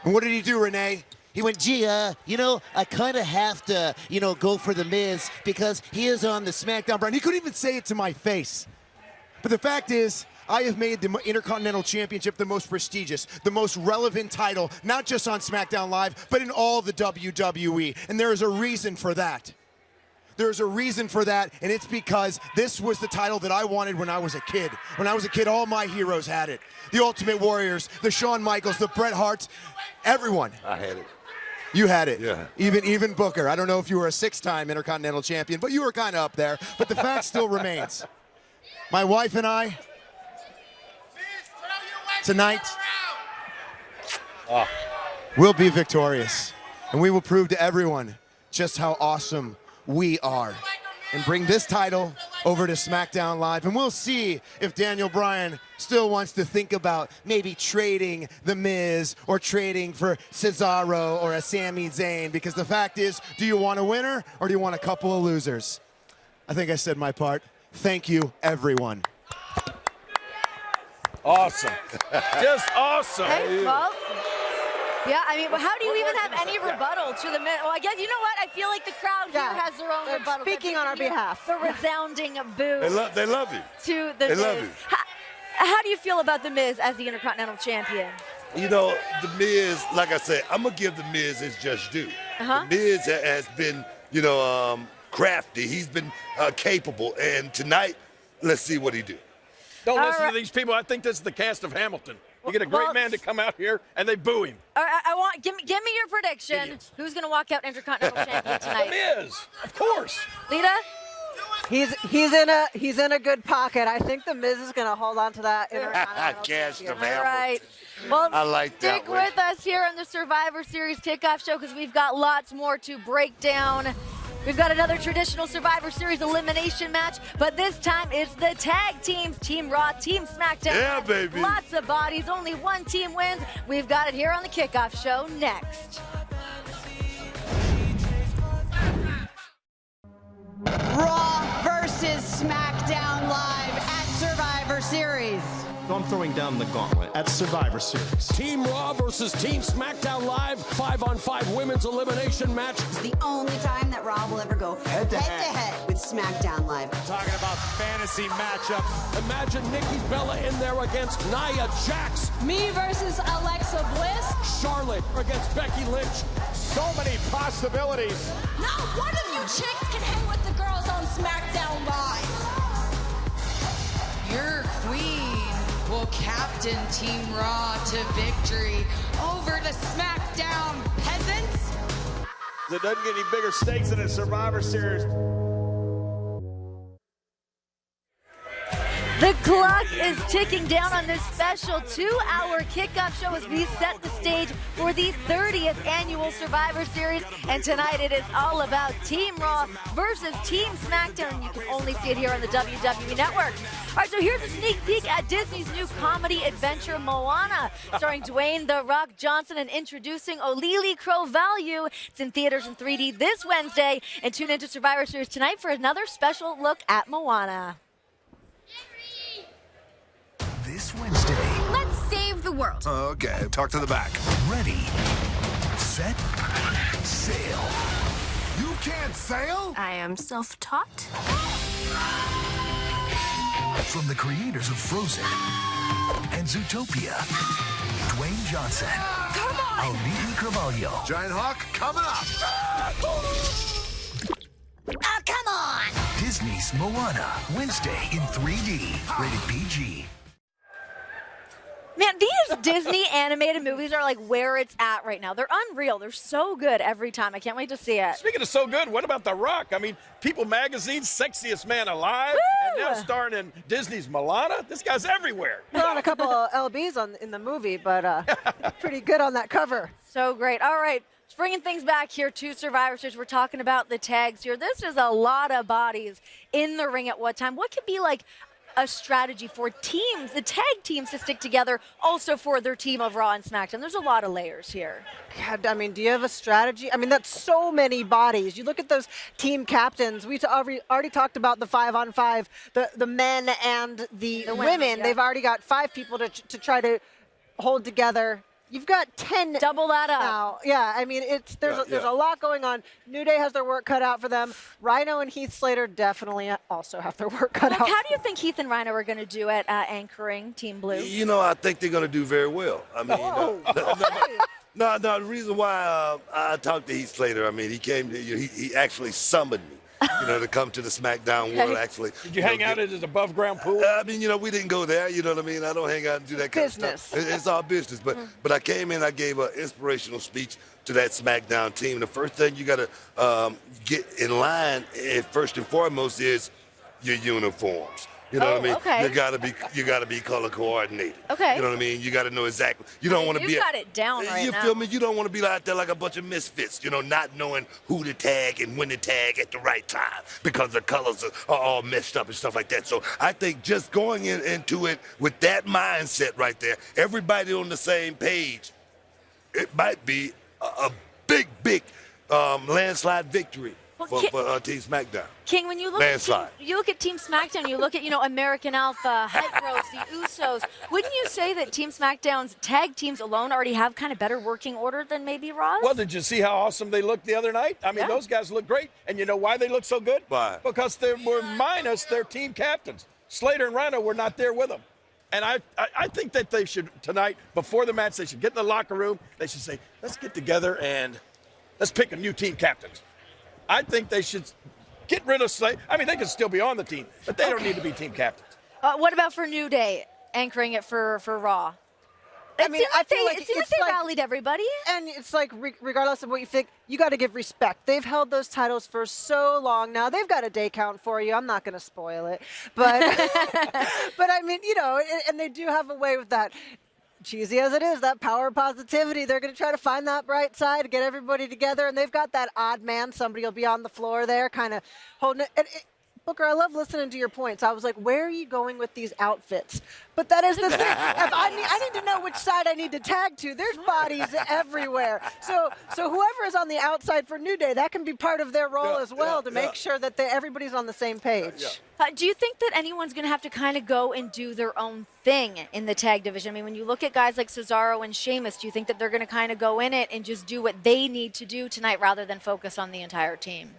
And what did he do, Renee? He went, gee, I kind of have to, go for The Miz because he is on the SmackDown brand. He couldn't even say it to my face. But the fact is, I have made the Intercontinental Championship the most prestigious, the most relevant title, not just on SmackDown Live, but in all the WWE. And there is a reason for that. There's a reason for that, and it's because this was the title that I wanted when I was a kid. When I was a kid, all my heroes had it. The Ultimate Warriors, the Shawn Michaels, the Bret Harts, everyone. I had it. You had it. Yeah. Even Booker. I don't know if you were a 6-time Intercontinental Champion, but you were kind of up there. But the fact still remains. My wife and I, tonight, we'll be victorious. And we will prove to everyone just how awesome we are. And bring this title over to SmackDown Live. And we'll see if Daniel Bryan still wants to think about maybe trading The Miz or trading for Cesaro or a Sami Zayn. Because the fact is, do you want a winner or do you want a couple of losers? I think I said my part. Thank you, everyone. Awesome. Just awesome. Hey, well, yeah, I mean, how do you even have any rebuttal to the Miz? Well, I guess, you know what? I feel like the crowd here has their own rebuttal. Speaking on our behalf. The resounding boo. They love you. To the Miz. They love you. How do you feel about the Miz as the Intercontinental Champion? The Miz, like I said, I'm going to give the Miz his just due. The Miz has been, crafty. He's been capable. And tonight, let's see what he do. Don't listen to these people. I think this is the cast of Hamilton. You get a great man to come out here, and they boo him. All right, I want give me your prediction. Idiots. Who's going to walk out Intercontinental Champion tonight? The Miz, of course. Lita? He's in a good pocket. I think the Miz is going to hold on to that Intercontinental Championship. All right. Well, I like that stick with us here on the Survivor Series kickoff show because we've got lots more to break down. We've got another traditional Survivor Series elimination match, but this time it's the tag teams, Team Raw, Team SmackDown. Yeah, baby. Lots of bodies, only one team wins. We've got it here on the kickoff show next. Raw versus SmackDown Live at Survivor Series. So I'm throwing down the gauntlet at Survivor Series. Team Raw versus Team SmackDown Live, 5-on-5 women's elimination match. It's the only time that Raw will ever go head-to-head with SmackDown Live. Talking about fantasy matchups. Imagine Nikki Bella in there against Nia Jax. Me versus Alexa Bliss. Charlotte against Becky Lynch. So many possibilities. Not one of you chicks can hang with the girls on SmackDown Live. Your queen will will captain Team Raw to victory over the SmackDown peasants. It doesn't get any bigger stakes than a Survivor Series. The clock is ticking down on this special 2-hour kickoff show as we set the stage for the 30th annual Survivor Series. And tonight it is all about Team Raw versus Team SmackDown. You can only see it here on the WWE Network. All right, so here's a sneak peek at Disney's new comedy adventure, Moana, starring Dwayne "The Rock" Johnson and introducing Olili Crovalhu. It's in theaters in 3D this Wednesday. And tune into Survivor Series tonight for another special look at Moana. This Wednesday. Let's save the world. Okay, talk to the back. Ready, set, sail. You can't sail? I am self-taught. From the creators of Frozen and Zootopia, Dwayne Johnson. Come on! Olili Crovalhu. Giant Hawk coming up. Oh, come on! Disney's Moana, Wednesday in 3D. Rated PG. Man, these Disney animated movies are like where it's at right now. They're unreal. They're so good every time. I can't wait to see it. Speaking of so good, what about The Rock? I mean, People Magazine's Sexiest Man Alive, and now starring in Disney's Moana. This guy's everywhere. Put on a couple of LBs in the movie, but pretty good on that cover. So great. All right. Bringing things back here to Survivor Series. We're talking about the tags here. This is a lot of bodies in the ring at one time. What could be like a strategy for teams, the tag teams, to stick together also for their team of Raw and SmackDown? There's a lot of layers here. God, I mean, do you have a strategy? I mean, that's so many bodies. You look at those team captains. We already talked about the 5-on-5, the men and the women. Yeah. They've already got 5 people to try to hold together. You've got 10. Double that up. Now. Yeah, I mean, there's a lot going on. New Day has their work cut out for them. Rhino and Heath Slater definitely also have their work cut out. How do you think Heath and Rhino are going to do at anchoring Team Blue? You know, I think they're going to do very well. I mean, no, the reason why I talked to Heath Slater, I mean, he came to, he actually summoned me. To come to the SmackDown world, actually. Did you hang out at his above-ground pool? I mean, we didn't go there, you know what I mean? I don't hang out and do that kind of stuff. It's all business. But I came in, I gave an inspirational speech to that SmackDown team. The first thing you got to get in line, first and foremost, is your uniforms. You know what I mean? Okay. You gotta be color coordinated. Okay. You know what I mean? You gotta know exactly. You don't want to be. You've got it down right now. You feel me? You don't want to be out there like a bunch of misfits. Not knowing who to tag and when to tag at the right time because the colors are all messed up and stuff like that. So I think just going into it with that mindset right there, everybody on the same page, it might be a big landslide victory. For Team SmackDown. King, when you look at Team SmackDown, you look at American Alpha, Hype Bros, the Usos. Wouldn't you say that Team SmackDown's tag teams alone already have kind of better working order than maybe Raw's? Well, did you see how awesome they looked the other night? I mean, those guys look great. And you know why they look so good? Why? Because they were minus their team captains. Slater and Rhino were not there with them. And I think that they should, tonight, before the match, they should get in the locker room. They should say, let's get together and let's pick a new team captains. I think they should get rid of Slater. I mean, they can still be on the team, but they don't need to be team captains. What about for New Day, anchoring it for Raw? I mean, I feel like it seems like they rallied everybody. And it's like, regardless of what you think, you got to give respect. They've held those titles for so long now. They've got a day count for you. I'm not going to spoil it. But, but I mean, and they do have a way with that. Cheesy as it is, that power of positivity, they're going to try to find that bright side, get everybody together, and they've got that odd man. Somebody will be on the floor there kind of holding it. Booker, I love listening to your points. I was like, where are you going with these outfits? But that is the thing. I need to know which side I need to tag to. There's bodies everywhere. So whoever is on the outside for New Day, that can be part of their role as well to make sure that everybody's on the same page. Do you think that anyone's going to have to kind of go and do their own thing in the tag division? I mean, when you look at guys like Cesaro and Sheamus, do you think that they're going to kind of go in it and just do what they need to do tonight rather than focus on the entire team?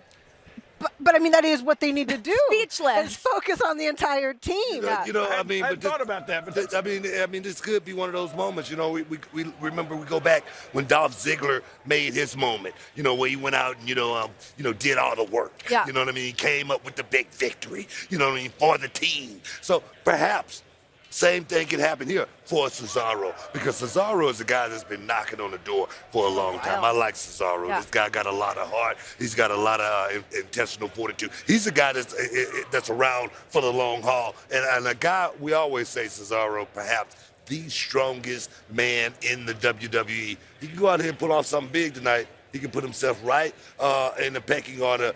But I mean, that is what they need to do. Speechless. Is focus on the entire team. I thought about that, but I mean, this could be one of those moments. We remember, we go back when Dolph Ziggler made his moment. Where he went out and did all the work. Yeah. You know what I mean? He came up with the big victory. You know what I mean, for the team. So perhaps Same thing can happen here for Cesaro, because Cesaro is a guy that's been knocking on the door for a long time. I like Cesaro. Yeah. This guy got a lot of heart. He's got a lot of intestinal fortitude. He's a guy that's around for the long haul. And a guy, we always say Cesaro, perhaps the strongest man in the WWE. He can go out here and put off something big tonight. He can put himself right in the pecking order,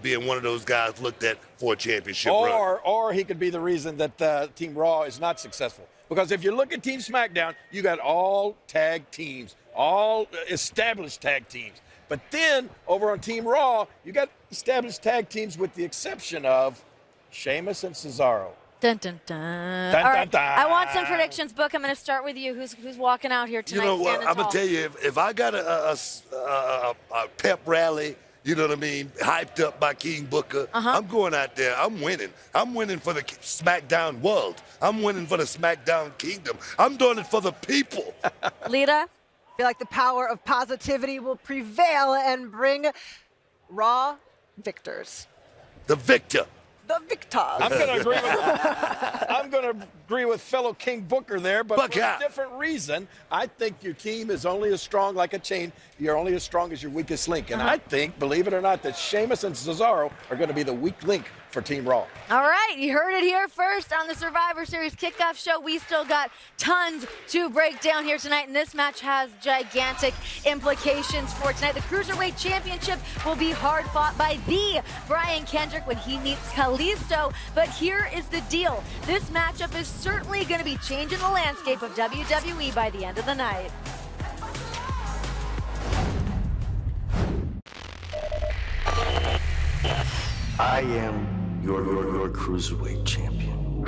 being one of those guys looked at for a championship run. Or he could be the reason that Team Raw is not successful. Because if you look at Team SmackDown, you got all tag teams, all established tag teams. But then over on Team Raw, you got established tag teams with the exception of Sheamus and Cesaro. Dun, dun, dun. Dun, All right, dun, dun. I want some predictions, Book. I'm going to start with you. Who's walking out here tonight? You know what? standing I'm tall? gonna tell you, if I got a pep rally, you know what I mean, hyped up by King Booker, I'm going out there. I'm winning. I'm winning for the SmackDown world. I'm winning for the SmackDown kingdom. I'm doing it for the people. Lita? I feel like the power of positivity will prevail and bring Raw victors. The victor. The victors. I'm going to agree with fellow King Booker there, but for a different reason. I think your team is only as strong like a chain. You're only as strong as your weakest link. And I think, believe it or not, that Sheamus and Cesaro are going to be the weak link for Team Raw. All right, you heard it here first on the Survivor Series kickoff show. We still got tons to break down here tonight, and this match has gigantic implications for tonight. The Cruiserweight Championship will be hard fought by the Brian Kendrick when he meets Kalisto. But here is the deal. This matchup is certainly going to be changing the landscape of WWE by the end of the night. I am your Cruiserweight champion.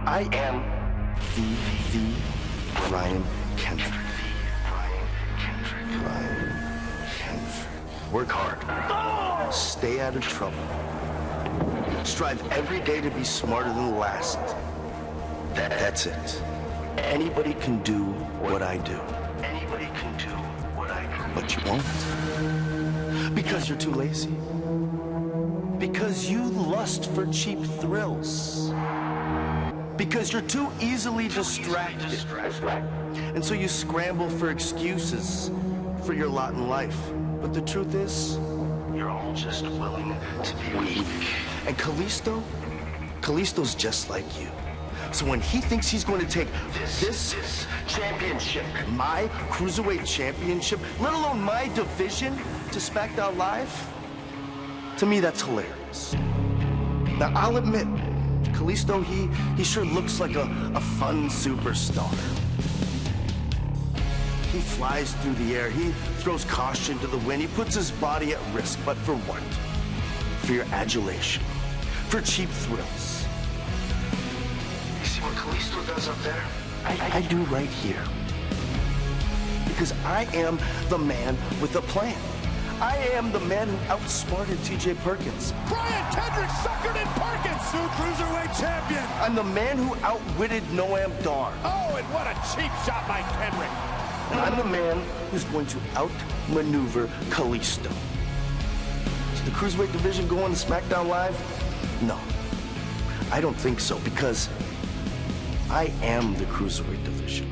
I am the Brian Kendrick. Brian Kendrick. Work hard. Stay out of trouble. Strive every day to be smarter than the last. That's it. Anybody can do what I do. Anybody can do what I do. But you won't. Because you're too lazy. Because you lust for cheap thrills. Because you're too easily distracted. And so you scramble for excuses for your lot in life. But the truth is, you're all just willing to be weak. And Kalisto's just like you. So when he thinks he's going to take this championship, my Cruiserweight Championship, let alone my division, to SmackDown Live, to me, that's hilarious. Now, I'll admit, Kalisto, he sure looks like a fun superstar. He flies through the air. He throws caution to the wind. He puts his body at risk. But for what? For your adulation. For cheap thrills. You see what Kalisto does up there? I do right here. Because I am the man with a plan. I am the man who outsmarted T.J. Perkins. Brian Kendrick suckered in Perkins, new Cruiserweight champion. I'm the man who outwitted Noam Dar. Oh, and what a cheap shot by Kendrick. And I'm the man who's going to outmaneuver Kalisto. Is the Cruiserweight division going to SmackDown Live? No, I don't think so, because I am the Cruiserweight division.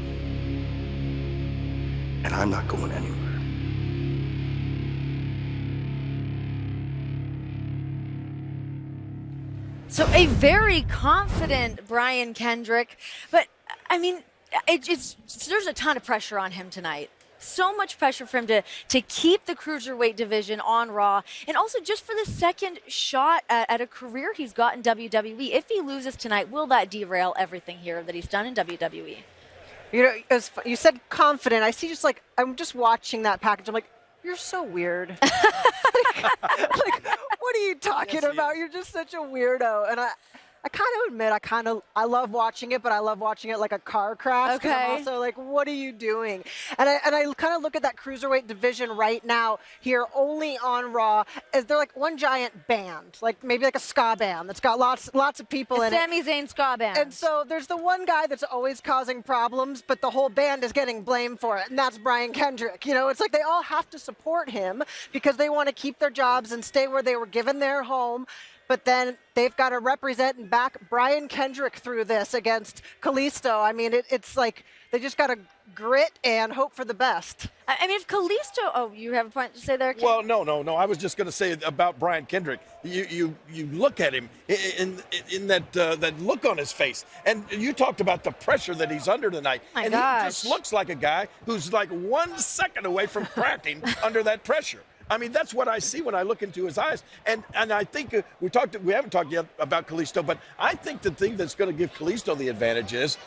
And I'm not going anywhere. So a very confident Brian Kendrick, but I mean, there's a ton of pressure on him tonight. So much pressure for him to keep the Cruiserweight division on Raw, and also just for the second shot at a career he's got in WWE. If he loses tonight, will that derail everything here that he's done in WWE? You know, as you said confident, I see I'm just watching that package. I'm like, you're so weird. like, what are you talking about? You're just such a weirdo. And I kind of admit, I love watching it, but I love watching it like a car crash. Okay. I'm also like, what are you doing? And I kind of look at that Cruiserweight division right now here only on Raw as they're like one giant band, like maybe like a ska band that's got lots of people in it. Sami Zayn ska band. And so there's the one guy that's always causing problems, but the whole band is getting blamed for it, and that's Brian Kendrick. You know, it's like they all have to support him because they want to keep their jobs and stay where they were given their home. but then they've got to represent and back Brian Kendrick through this against Kalisto. I mean, it's like they just got to grit and hope for the best. I mean, if Kalisto, oh, you have a point to say there, Ken? Well, no. I was just going to say about Brian Kendrick. You look at him in that look on his face, and you talked about the pressure that he's under tonight. My and gosh. he just looks like a guy who's like 1 second away from cracking under that pressure. I mean, that's what I see when I look into his eyes. And I think we haven't talked yet about Kalisto, but I think the thing that's going to give Kalisto the advantage is,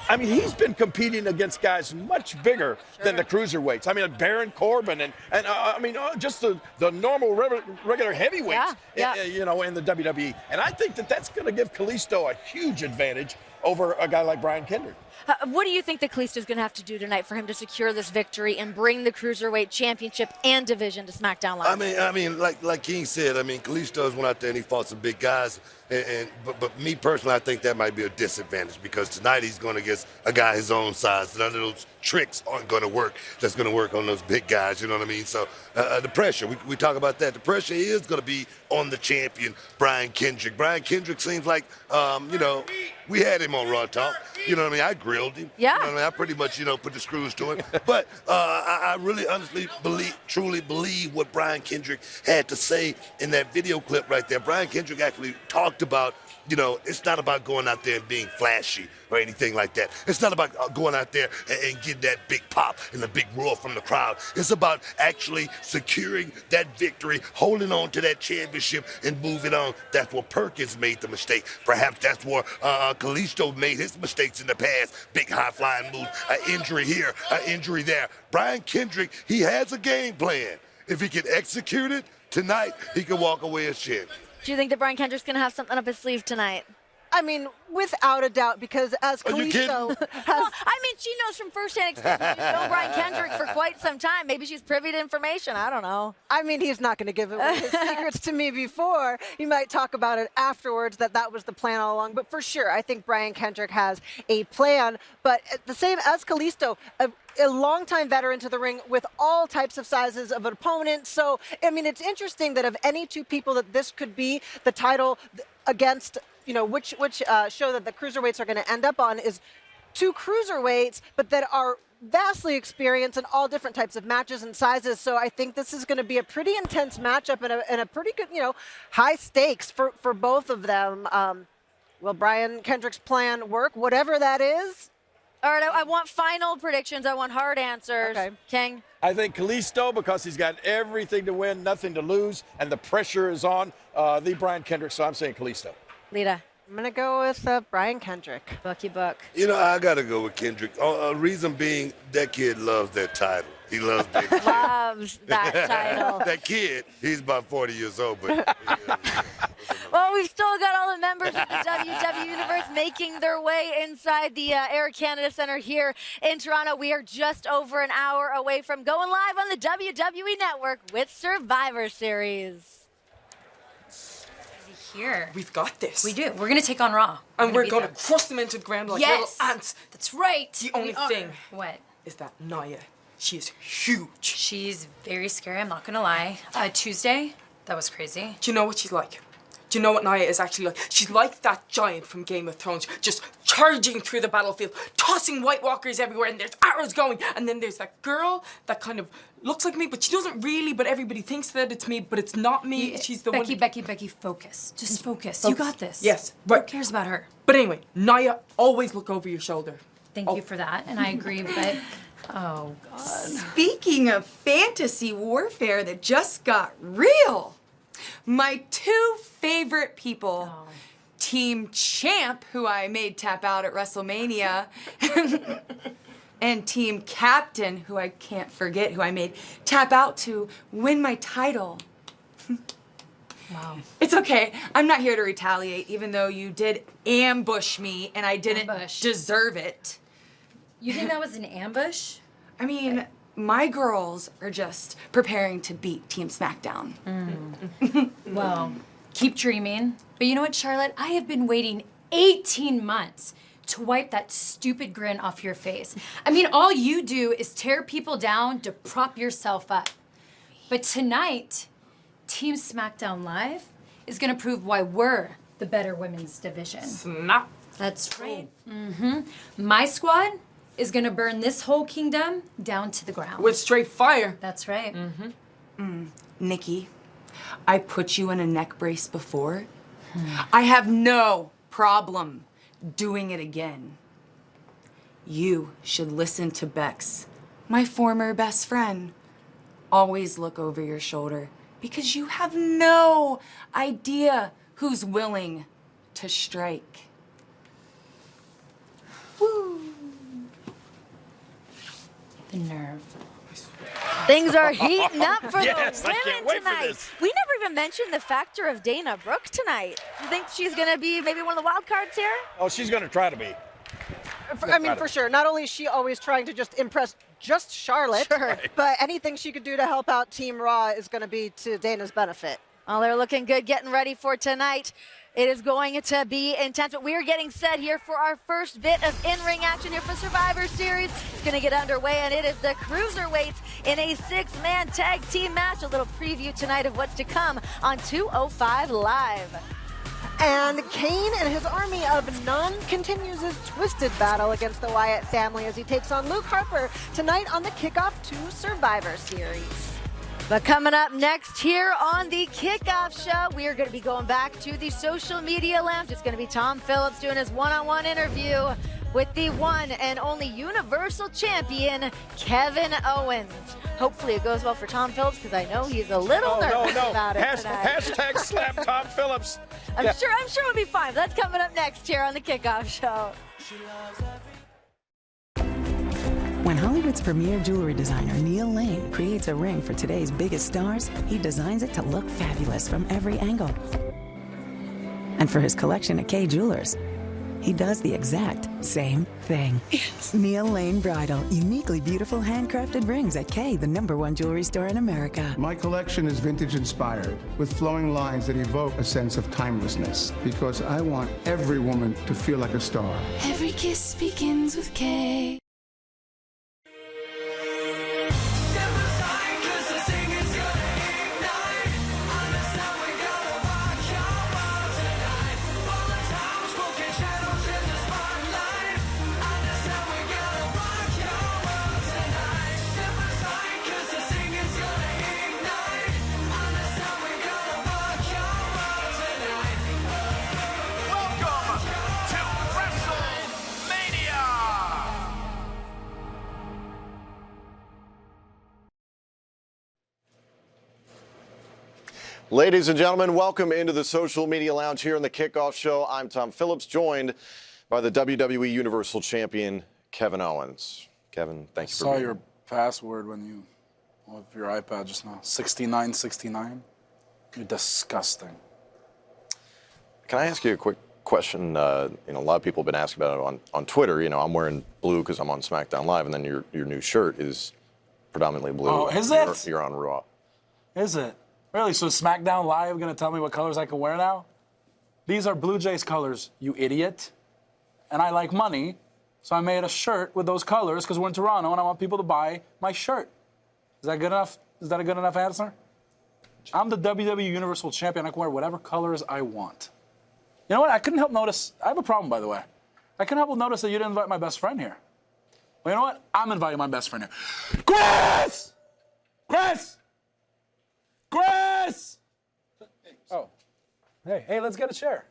I mean, he's been competing against guys much bigger than the cruiserweights. I mean, Baron Corbin and I mean, just the normal regular heavyweights, you know, in the WWE. And I think that's going to give Kalisto a huge advantage over a guy like Brian Kendrick. What do you think that Kalisto's going to have to do tonight for him to secure this victory and bring the Cruiserweight Championship and division to SmackDown Live? I mean, like King said, I mean, Kalisto's went out there and he fought some big guys. But me personally, I think that might be a disadvantage because tonight he's going against a guy his own size. None of those tricks aren't going to work. That's going to work on those big guys. You know what I mean? So the pressure, we talk about that. The pressure is going to be on the champion, Brian Kendrick. Brian Kendrick seems like, you know, we had him on Raw Talk. You know what I mean? I grilled him. Yeah. You know what I mean? I pretty much, you know, put the screws to him. But I really honestly truly believe what Brian Kendrick had to say in that video clip right there. Brian Kendrick actually talked about, you know, it's not about going out there and being flashy or anything like that. It's not about going out there and getting that big pop and the big roar from the crowd. It's about actually securing that victory, holding on to that championship, and moving on. That's where Perkins made the mistake. Perhaps that's where Kalisto made his mistakes in the past. Big high-flying moves, an injury here, an injury there. Brian Kendrick, he has a game plan. If he can execute it tonight, he can walk away as champion. Do you think that Brian Kendrick's going to have something up his sleeve tonight? I mean, without a doubt, because as Kalisto has... Well, I mean, she knows from firsthand experience. She's known Brian Kendrick for quite some time. Maybe she's privy to information. I don't know. I mean, he's not going to give away his secrets to me before. He might talk about it afterwards, that was the plan all along. But for sure, I think Brian Kendrick has a plan. But the same as Kalisto, a longtime veteran to the ring with all types of sizes of opponents. So, I mean, it's interesting that of any two people that this could be the title against, you know, which show that the cruiserweights are going to end up on is two cruiserweights, but that are vastly experienced in all different types of matches and sizes. So I think this is going to be a pretty intense matchup and a pretty good, you know, high stakes for both of them. Will Brian Kendrick's plan work? Whatever that is. All right, I want final predictions. I want hard answers. Okay. King? I think Kalisto, because he's got everything to win, nothing to lose, and the pressure is on the Brian Kendrick, so I'm saying Kalisto. Lita? I'm going to go with Brian Kendrick. Bucky Buck. You know, I got to go with Kendrick. Reason being, that kid loves that title. He loves that kid. Loves that title. That kid, he's about 40 years old, but... Well, we've still got all the members of the WWE Universe making their way inside the Air Canada Center here in Toronto. We are just over an hour away from going live on the WWE Network with Survivor Series. Here. We've got this. We do. We're going to take on Raw. And we're going to crush them into the ground like little ants. That's right. The only thing what is that Nia, she is huge. She's very scary, I'm not going to lie. Tuesday, that was crazy. Do you know what she's like? Do you know what Nia is actually like? She's like that giant from Game of Thrones, just charging through the battlefield, tossing White Walkers everywhere, and there's arrows going. And then there's that girl that kind of looks like me, but she doesn't really, but everybody thinks that it's me, but it's not me. She's the one... Becky, focus. Just focus. You got this. Yes, right. Who cares about her? But anyway, Nia, always look over your shoulder. Thank you for that, and I agree, but... Oh, God. Speaking of fantasy warfare that just got real, my two favorite people, Team Champ, who I made tap out at WrestleMania, and Team Captain, who I can't forget, who I made tap out to win my title. Wow. It's okay. I'm not here to retaliate, even though you did ambush me and I didn't deserve it. You think that was an ambush? I mean, my girls are just preparing to beat Team SmackDown. Well, keep dreaming. But you know what, Charlotte? I have been waiting 18 months to wipe that stupid grin off your face. I mean, all you do is tear people down to prop yourself up. But tonight, Team SmackDown Live is going to prove why we're the better women's division. Snap. That's right. My squad is going to burn this whole kingdom down to the ground. With straight fire. That's right. Nikki, I put you in a neck brace before. I have no problem doing it again. You should listen to Bex, my former best friend. Always look over your shoulder because you have no idea who's willing to strike. Woo. The nerve. Things are heating up for Yes, the I women can't wait for tonight. this. We never even mentioned the factor of Dana Brooke tonight. Do you think she's going to be maybe one of the wild cards here? Oh, she's going to try to be. I mean, for sure. Not only is she always trying to just impress just Charlotte, but anything she could do to help out Team Raw is going to be to Dana's benefit. Well, they're looking good, getting ready for tonight. It is going to be intense, but we are getting set here for our first bit of in-ring action here for Survivor Series. It's going to get underway, and it is the Cruiserweights in a 6-man tag team match. A little preview tonight of what's to come on 205 Live. And Kane and his army of none continues his twisted battle against the Wyatt family as he takes on Luke Harper tonight on the kickoff to Survivor Series. But coming up next here on the Kickoff Show, we are going to be going back to the social media lounge. It's going to be Tom Phillips doing his one-on-one interview with the one and only Universal Champion, Kevin Owens. Hopefully it goes well for Tom Phillips because I know he's a little nervous about it tonight. Hashtag slap Tom Phillips. I'm sure it'll be fine. That's coming up next here on the Kickoff Show. When Hollywood's premier jewelry designer, Neil Lane, creates a ring for today's biggest stars, he designs it to look fabulous from every angle. And for his collection at Kay Jewelers, he does the exact same thing. Yes. Neil Lane Bridal, uniquely beautiful handcrafted rings at Kay, the #1 jewelry store in America. My collection is vintage inspired, with flowing lines that evoke a sense of timelessness, because I want every woman to feel like a star. Every kiss begins with K. Ladies and gentlemen, welcome into the Social Media Lounge here in the Kickoff Show. I'm Tom Phillips, joined by the WWE Universal Champion, Kevin Owens. Kevin, thank you for being here. I saw your password when you with your iPad just now. 6969. You're disgusting. Can I ask you a quick question? A lot of people have been asking about it on Twitter. I'm wearing blue because I'm on SmackDown Live, and then your new shirt is predominantly blue. Oh, is it? You're on Raw. Is it? Really? So SmackDown Live going to tell me what colors I can wear now? These are Blue Jays colors, you idiot. And I like money, so I made a shirt with those colors because we're in Toronto and I want people to buy my shirt. Is that good enough? Is that a good enough answer? I'm the WWE Universal Champion. I can wear whatever colors I want. You know what? I couldn't help notice. I have a problem, by the way. I couldn't help notice that you didn't invite my best friend here. Well, you know what? I'm inviting my best friend here. Chris! Chris! Chris! Oh. Hey, let's get a chair.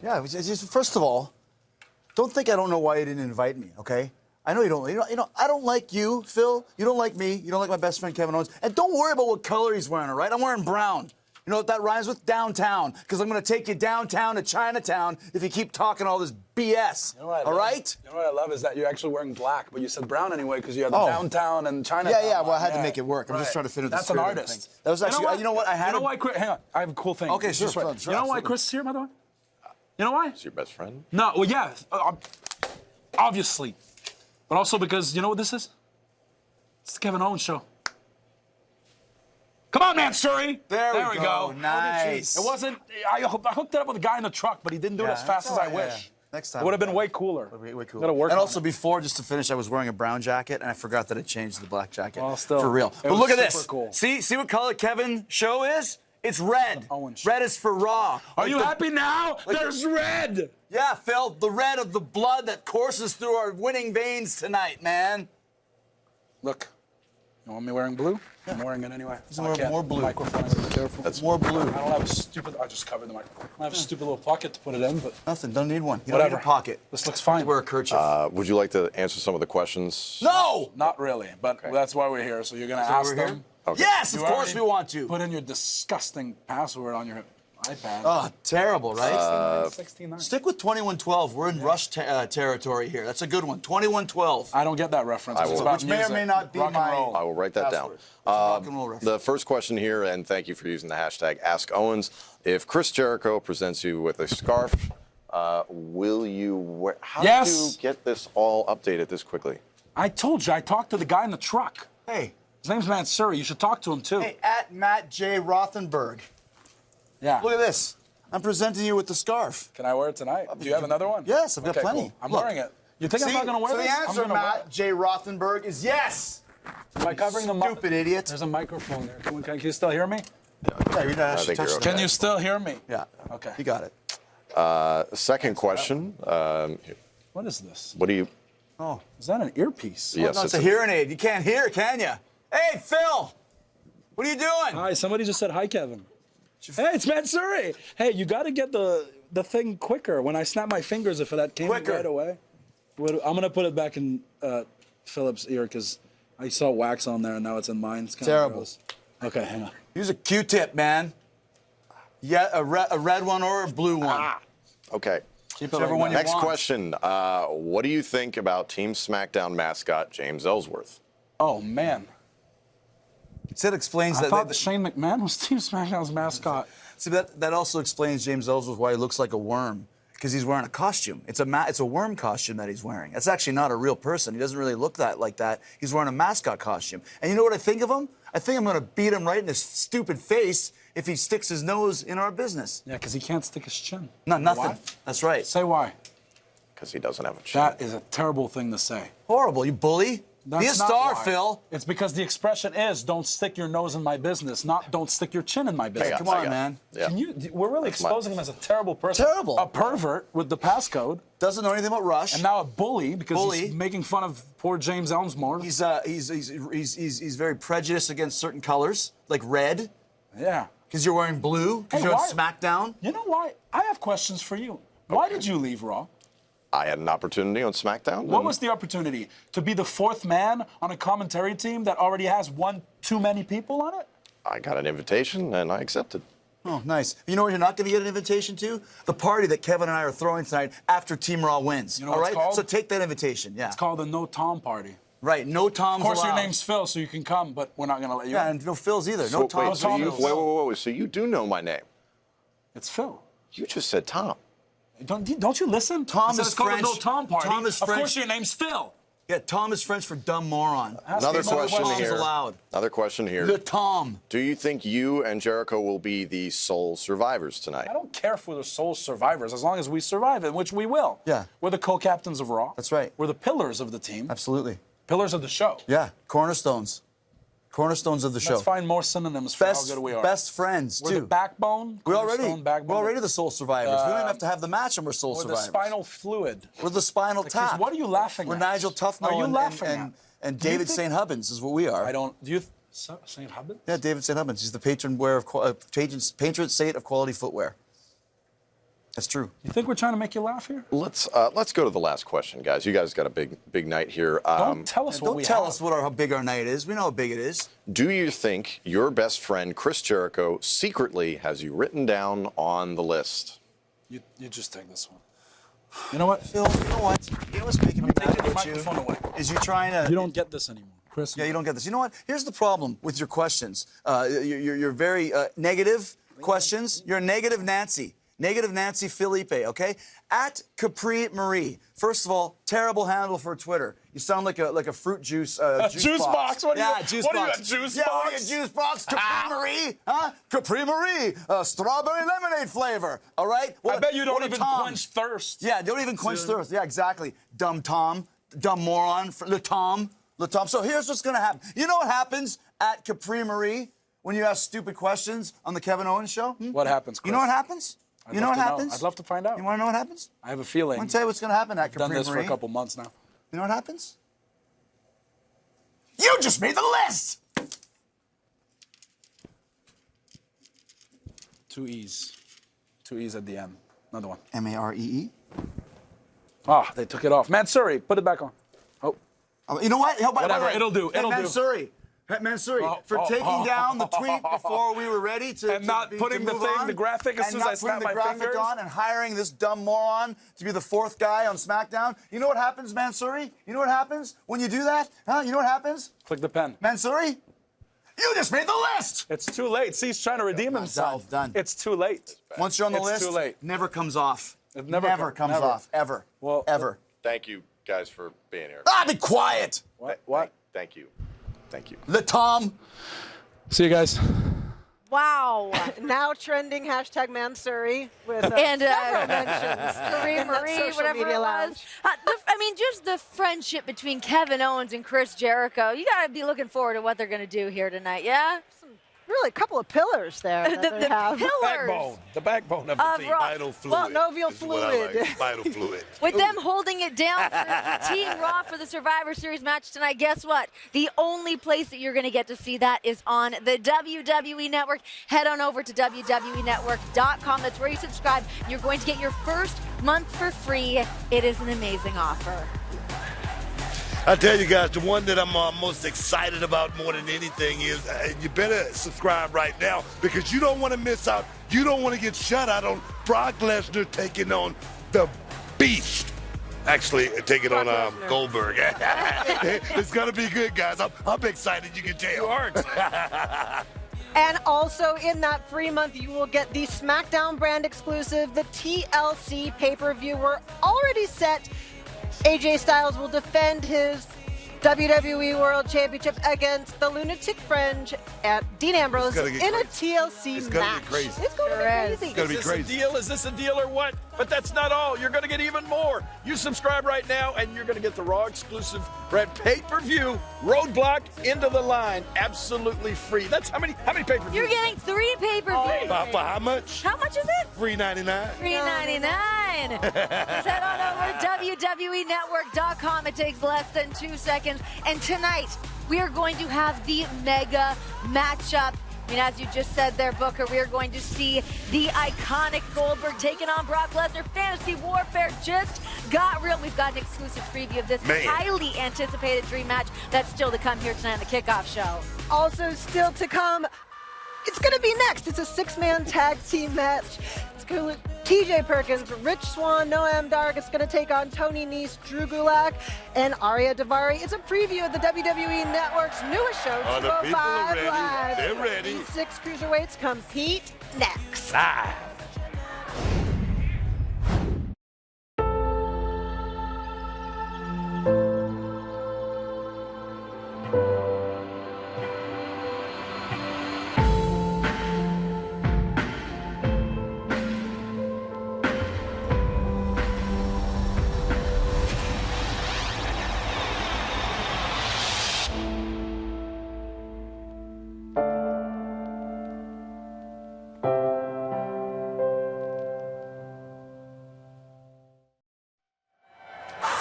Yeah, first of all, don't think I don't know why you didn't invite me, okay? I know you don't. I don't like you, Phil. You don't like me. You don't like my best friend, Kevin Owens. And don't worry about what color he's wearing, all right? I'm wearing brown. You know what that rhymes with? Downtown. Because I'm going to take you downtown to Chinatown if you keep talking all this BS. You know what all right? You know what I love is that you're actually wearing black, but you said brown anyway because you have the downtown and Chinatown. Yeah, well, I had to make it work. I'm just trying to fit in the That's an spirit of artist. things. That was actually, you know what? I had why Chris, hang on, I have a cool thing. Okay, sure. You know why Chris is here, by the way? You know why? Is your best friend? No, well, yeah, obviously. But also because, you know what this is? It's the Kevin Owens Show. Come on, man, Surrey. There we go. Nice. It wasn't, I hooked it up with a guy in the truck, but he didn't do it as fast as I wish. Next time. It would have been way cooler. Way cooler. Gotta work and on also before, just to finish, I was wearing a brown jacket, and I forgot that I changed the black jacket. Well, still, for real. it But was look at super this. cool. See what color Kevin Show is? It's red. Red is for Raw. Are you happy now? There's red. Yeah, Phil, the red of the blood that courses through our winning veins tonight, man. Look, you want me wearing blue? I'm wearing it anyway. He's wearing more blue. Microphone is careful. That's more blue. I don't have a stupid. I just covered the microphone. I have a stupid little pocket to put it in, but nothing. Don't need one. You whatever. Don't need a pocket. This looks fine. Wear a kerchief. Would you like to answer some of the questions? No. Not really, but that's why we're here. So you're gonna That's why ask we're them. here? Okay. Yes, of course we want to. Put in your disgusting password on your iPad. Oh, terrible, right? 69. Stick with 2112. We're in Rush territory here. That's a good one. 2112. I don't get that reference. Which may or may not be Rock and my. roll. I will write that down. Rock and roll reference. The first question here, and thank you for using the hashtag #AskOwens. If Chris Jericho presents you with a scarf, will you wear? How did you get this all updated this quickly? I told you. I talked to the guy in the truck. Hey. His name's Matsuri. You should talk to him too. Hey, at Matt J. Rothenberg. Yeah. Look at this. I'm presenting you with the scarf. Can I wear it tonight? Do you have another one? Yes, I've got Okay, plenty. cool. I'm Look. wearing it. You think I'm not going to wear so this? the answer, I'm gonna wear Matt J. Rothenberg, is yes. Am I covering the Stupid idiot. There's a microphone there. Can you still hear me? Yeah, you're not actually touching Can you still hear me? Yeah. Okay. You got it. Second question. What is this? What do you? Oh, is that an earpiece? Yes, no, it's a hearing aid. You can't hear, can you? Hey, Phil. What are you doing? Hi, somebody just said hi, Kevin. Hey, it's Matsuri. Hey, you got to get the thing quicker. When I snap my fingers, if that came right away. I'm going to put it back in Philip's ear because I saw wax on there and now it's in mine. It's kinda Terrible. gross. Okay, hang on. Use a Q-tip, man. Yeah, a red one or a blue one. Okay. Whichever one you Next want. question. What do you think about Team SmackDown mascot James Ellsworth? Oh, man. It explains I that. thought Shane McMahon was Team SmackDown's mascot. See, that also explains James Ellsworth why he looks like a worm. Because he's wearing a costume. It's a worm costume that he's wearing. That's actually not a real person. He doesn't really look like that. He's wearing a mascot costume. And you know what I think of him? I think I'm going to beat him right in his stupid face if he sticks his nose in our business. Yeah, because he can't stick his chin. No, nothing. Why? That's right. Say why. Because he doesn't have a chin. That is a terrible thing to say. Horrible, you bully. Be a That's not star, why. Phil. It's because the expression is "don't stick your nose in my business," not "don't stick your chin in my business." Come on, man. Yeah. Can you? We're really exposing him as a terrible person. Terrible. A pervert with the passcode. Doesn't know anything about Rush. And now a bully because he's making fun of poor James Elmsmore. He's very prejudiced against certain colors, like red. Yeah. Because you're wearing blue. Because Hey, you're on why- SmackDown. You know why? I have questions for you. Why did you leave Raw? I had an opportunity on SmackDown. What was the opportunity? To be the fourth man on a commentary team that already has one too many people on it? I got an invitation and I accepted. Oh, nice. You know what you're not going to get an invitation to? The party that Kevin and I are throwing tonight after Team Raw wins. You know all what right? it's called? So take that invitation, yeah. It's called the No Tom Party. Right, no Toms Of course, allowed. your name's Phil, so you can come, but we're not going to let you Yeah, in. and no Phil's either. So, No Toms. so wait. So you do know my name? It's Phil. You just said Tom. Don't you listen? Tom It is says it's called French. the No Tom Party. Tom is Of French. course, your name's Phil. Yeah, Tom is French for dumb moron. Another question Toms here. allowed. Another question here. Le Tom. Do you think you and Jericho will be the sole survivors tonight? I don't care if we're the sole survivors, as long as we survive it, which we will. Yeah. We're the co-captains of Raw. That's right. We're the pillars of the team. Absolutely. Pillars of the show. Yeah, cornerstones. Cornerstones of the show. Let's find more synonyms for how good we are. Best friends, We're too. the backbone. We're cornerstone, backbone. we're already the sole survivors. We don't even have to have the match and we're sole We're survivors. the spinal fluid. We're the spinal Because tap. what are you laughing We're at? Nigel Tufnell Are you and, laughing and, at? and Do you David think- St. Hubbins is what we are. I don't. Do you? St. Hubbins? Yeah, David St. Hubbins. He's the patron saint of quality footwear. That's true. You think we're trying to make you laugh here? Let's go to the last question, guys. You guys got a big night here. Don't tell us what we Don't tell have. us how big our night is. We know how big it is. Do you think your best friend Chris Jericho secretly has you written down on the list? You just take this one. You know what? Phil, you know what? You know what's making me mad Taking the about you? microphone away. Is you trying to... You don't get this anymore, Chris. Yeah, you don't get this. You know what? Here's the problem with your questions. You're very negative questions. You're a negative Nancy. Negative Nancy Felipe, okay? At Capri Marie. First of all, terrible handle for Twitter. You sound like a fruit juice juice box? What are you- yeah, juice what are you, box. a juice yeah, what are box? you, juice box? Capri Marie? Huh? Capri Marie. Strawberry lemonade flavor. All right? I bet you don't what a even Tom. quench thirst. Yeah, don't even quench thirst. Yeah, exactly. Dumb Tom. Dumb moron. Le Tom. So here's what's going to happen. You know what happens at Capri Marie? when you ask stupid questions on the Kevin Owens show? What happens, Chris? You know what happens? You know what happens? I'd love to find out. You want to know what happens? I have a feeling. I'm going to tell you what's going to happen at Capri I've done this for Marie. a couple months now. You know what happens? You just made the list! 2 E's. 2 E's at the end. Another one. M-A-R-E-E? Ah, they took it off. Mansuri, put it back on. Oh. You know what? Whatever, it'll do. It'll do. Mansuri, for taking down the tweet before we were ready to and not putting the thing, the graphic, as soon as I snap my fingers on, and hiring this dumb moron to be the 4th guy on SmackDown. You know what happens, Mansuri? You know what happens when you do that? Huh? You know what happens? Click the pen. Mansuri, you just made the list. It's too late. See, he's trying to redeem himself. Done. It's too late. Once you're on the list, it's too late. Never comes off. It never comes off, ever. Well, ever. Thank you guys for being here. Ah, be quiet. What? Thank you. Thank you. Tom. See you guys. Wow. Now trending hashtag Mansuri with and several mentions. Kareem Marie, Social whatever media it was. lounge. I mean, just the friendship between Kevin Owens and Chris Jericho. You got to be looking forward to what they're going to do here tonight, yeah? Really, a couple of pillars there. The pillars. The backbone of the team. Vital fluid. Novial is what I like. fluid. Vital fluid. With them holding it down for Team Raw for the Survivor Series match tonight, guess what? The only place that you're going to get to see that is on the WWE Network. Head on over to WWENetwork.com. That's where you subscribe. You're going to get your first month for free. It is an amazing offer. I tell you guys, the one that I'm most excited about more than anything is you better subscribe right now because you don't want to miss out. You don't want to get shut out on Brock Lesnar taking on the Beast. Actually, taking on Goldberg. It's going to be good, guys. I'm excited. You can tell. You are excited. And also in that free month, you will get the SmackDown brand exclusive, the TLC pay-per-view. We're already set. AJ Styles will defend his WWE World Championship against the Lunatic Fringe at Dean Ambrose in a TLC It's match. gonna be crazy. It's going to be crazy. It's gonna be crazy. Is this a deal or what? But that's not all. You're going to get even more. You subscribe right now, and you're going to get the Raw exclusive Red pay-per-view Roadblock Into the Line, absolutely free. That's how many pay-per-views? You're getting 3 pay-per-views. For how much? How much is it? $3.99. $3.99. Just head on over to WWENetwork.com. It takes less than 2 seconds. And tonight, we are going to have the mega matchup. I mean, as you just said there, Booker, we are going to see the iconic Goldberg taking on Brock Lesnar. Fantasy Warfare just got real. We've got an exclusive preview of this highly anticipated dream match that's still to come here tonight on the kickoff show. Also still to come, it's going to be next. It's a 6-man tag team match. It's going to TJ Perkins, Rich Swann, Noam Dar. It's going to take on Tony Nese, Drew Gulak, and Arya Daivari. It's a preview of the WWE Network's newest show, Oh, the people 205 are ready. Live. They're ready. These 6 cruiserweights compete next. Live.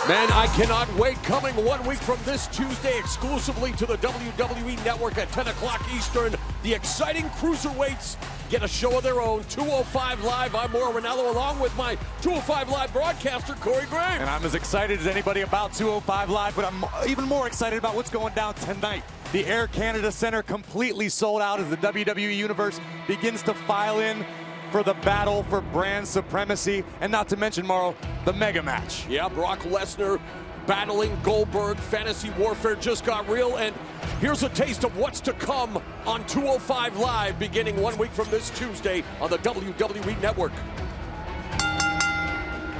Man, I cannot wait. Coming 1 week from this Tuesday exclusively to the WWE Network at 10 o'clock Eastern. The exciting Cruiserweights get a show of their own. 205 Live. I'm Mauro Ranallo along with my 205 Live broadcaster, Corey Graves. And I'm as excited as anybody about 205 Live, but I'm even more excited about what's going down tonight. The Air Canada Center completely sold out as the WWE Universe begins to file in for the battle for brand supremacy, and not to mention, Mauro, the mega match. Yeah, Brock Lesnar battling Goldberg. Fantasy Warfare just got real, and here's a taste of what's to come on 205 Live beginning 1 week from this Tuesday on the WWE Network.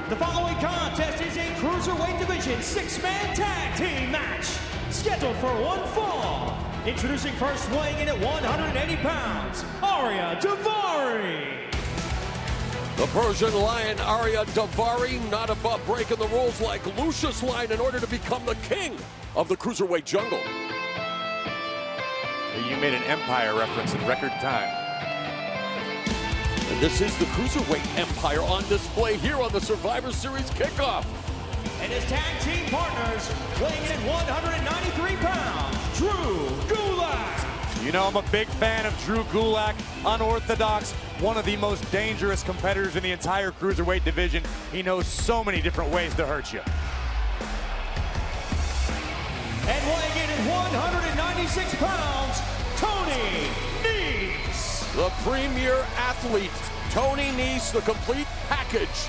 The following contest is a Cruiserweight Division 6-man tag team match, scheduled for one fall. Introducing first, weighing in at 180 pounds, Arya Daivari. The Persian Lion, Arya Daivari, not above breaking the rules like Lucius Lyon in order to become the king of the Cruiserweight jungle. You made an Empire reference in record time. And this is the Cruiserweight Empire on display here on the Survivor Series kickoff. And his tag team partners, weighing in at 193 pounds, Drew Gulak. You know I'm a big fan of Drew Gulak, unorthodox, one of the most dangerous competitors in the entire Cruiserweight division. He knows so many different ways to hurt you. And weighing in at 196 pounds, Tony Nese. The premier athlete, Tony Nese, the complete package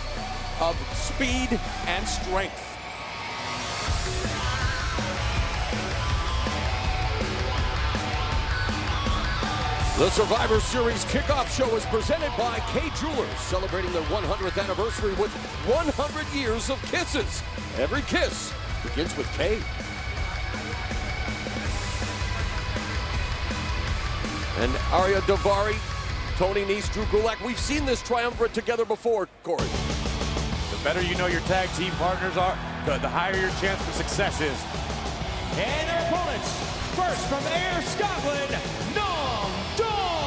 of speed and strength. The Survivor Series kickoff show is presented by Kay Jewelers, celebrating their 100th anniversary with 100 years of kisses. Every kiss begins with Kay. And Ariya Daivari, Tony Nese, Drew Gulak. We've seen this triumvirate together before, Corey. The better you know your tag team partners are, the higher your chance for success is. And their opponents, first from Ayr, Scotland, Noam Dar.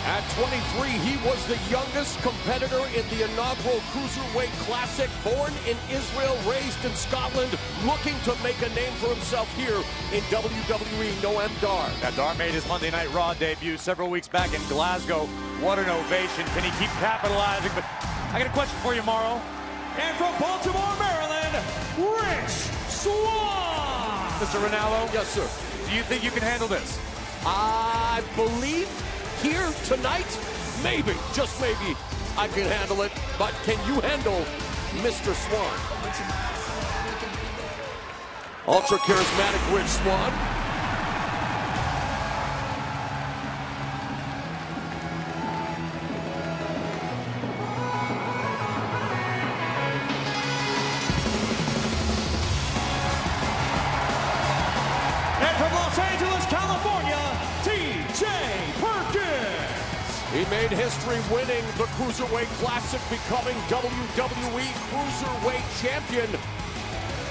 At 23, he was the youngest competitor in the inaugural Cruiserweight Classic. Born in Israel, raised in Scotland, looking to make a name for himself here in WWE. Noam Dar. Now, Dar made his Monday Night Raw debut several weeks back in Glasgow. What an ovation. Can he keep capitalizing? But I got a question for you, Mauro. And from Baltimore, Maryland, Rich Swann. Mr. Ranallo? Yes, sir. Do you think you can handle this? I believe here tonight, maybe, just maybe, I can handle it. But can you handle Mr. Swann? Ultra charismatic Rich Swann. And from Los Angeles, California, TJ Perkins. He made history winning the Cruiserweight Classic, becoming WWE Cruiserweight Champion,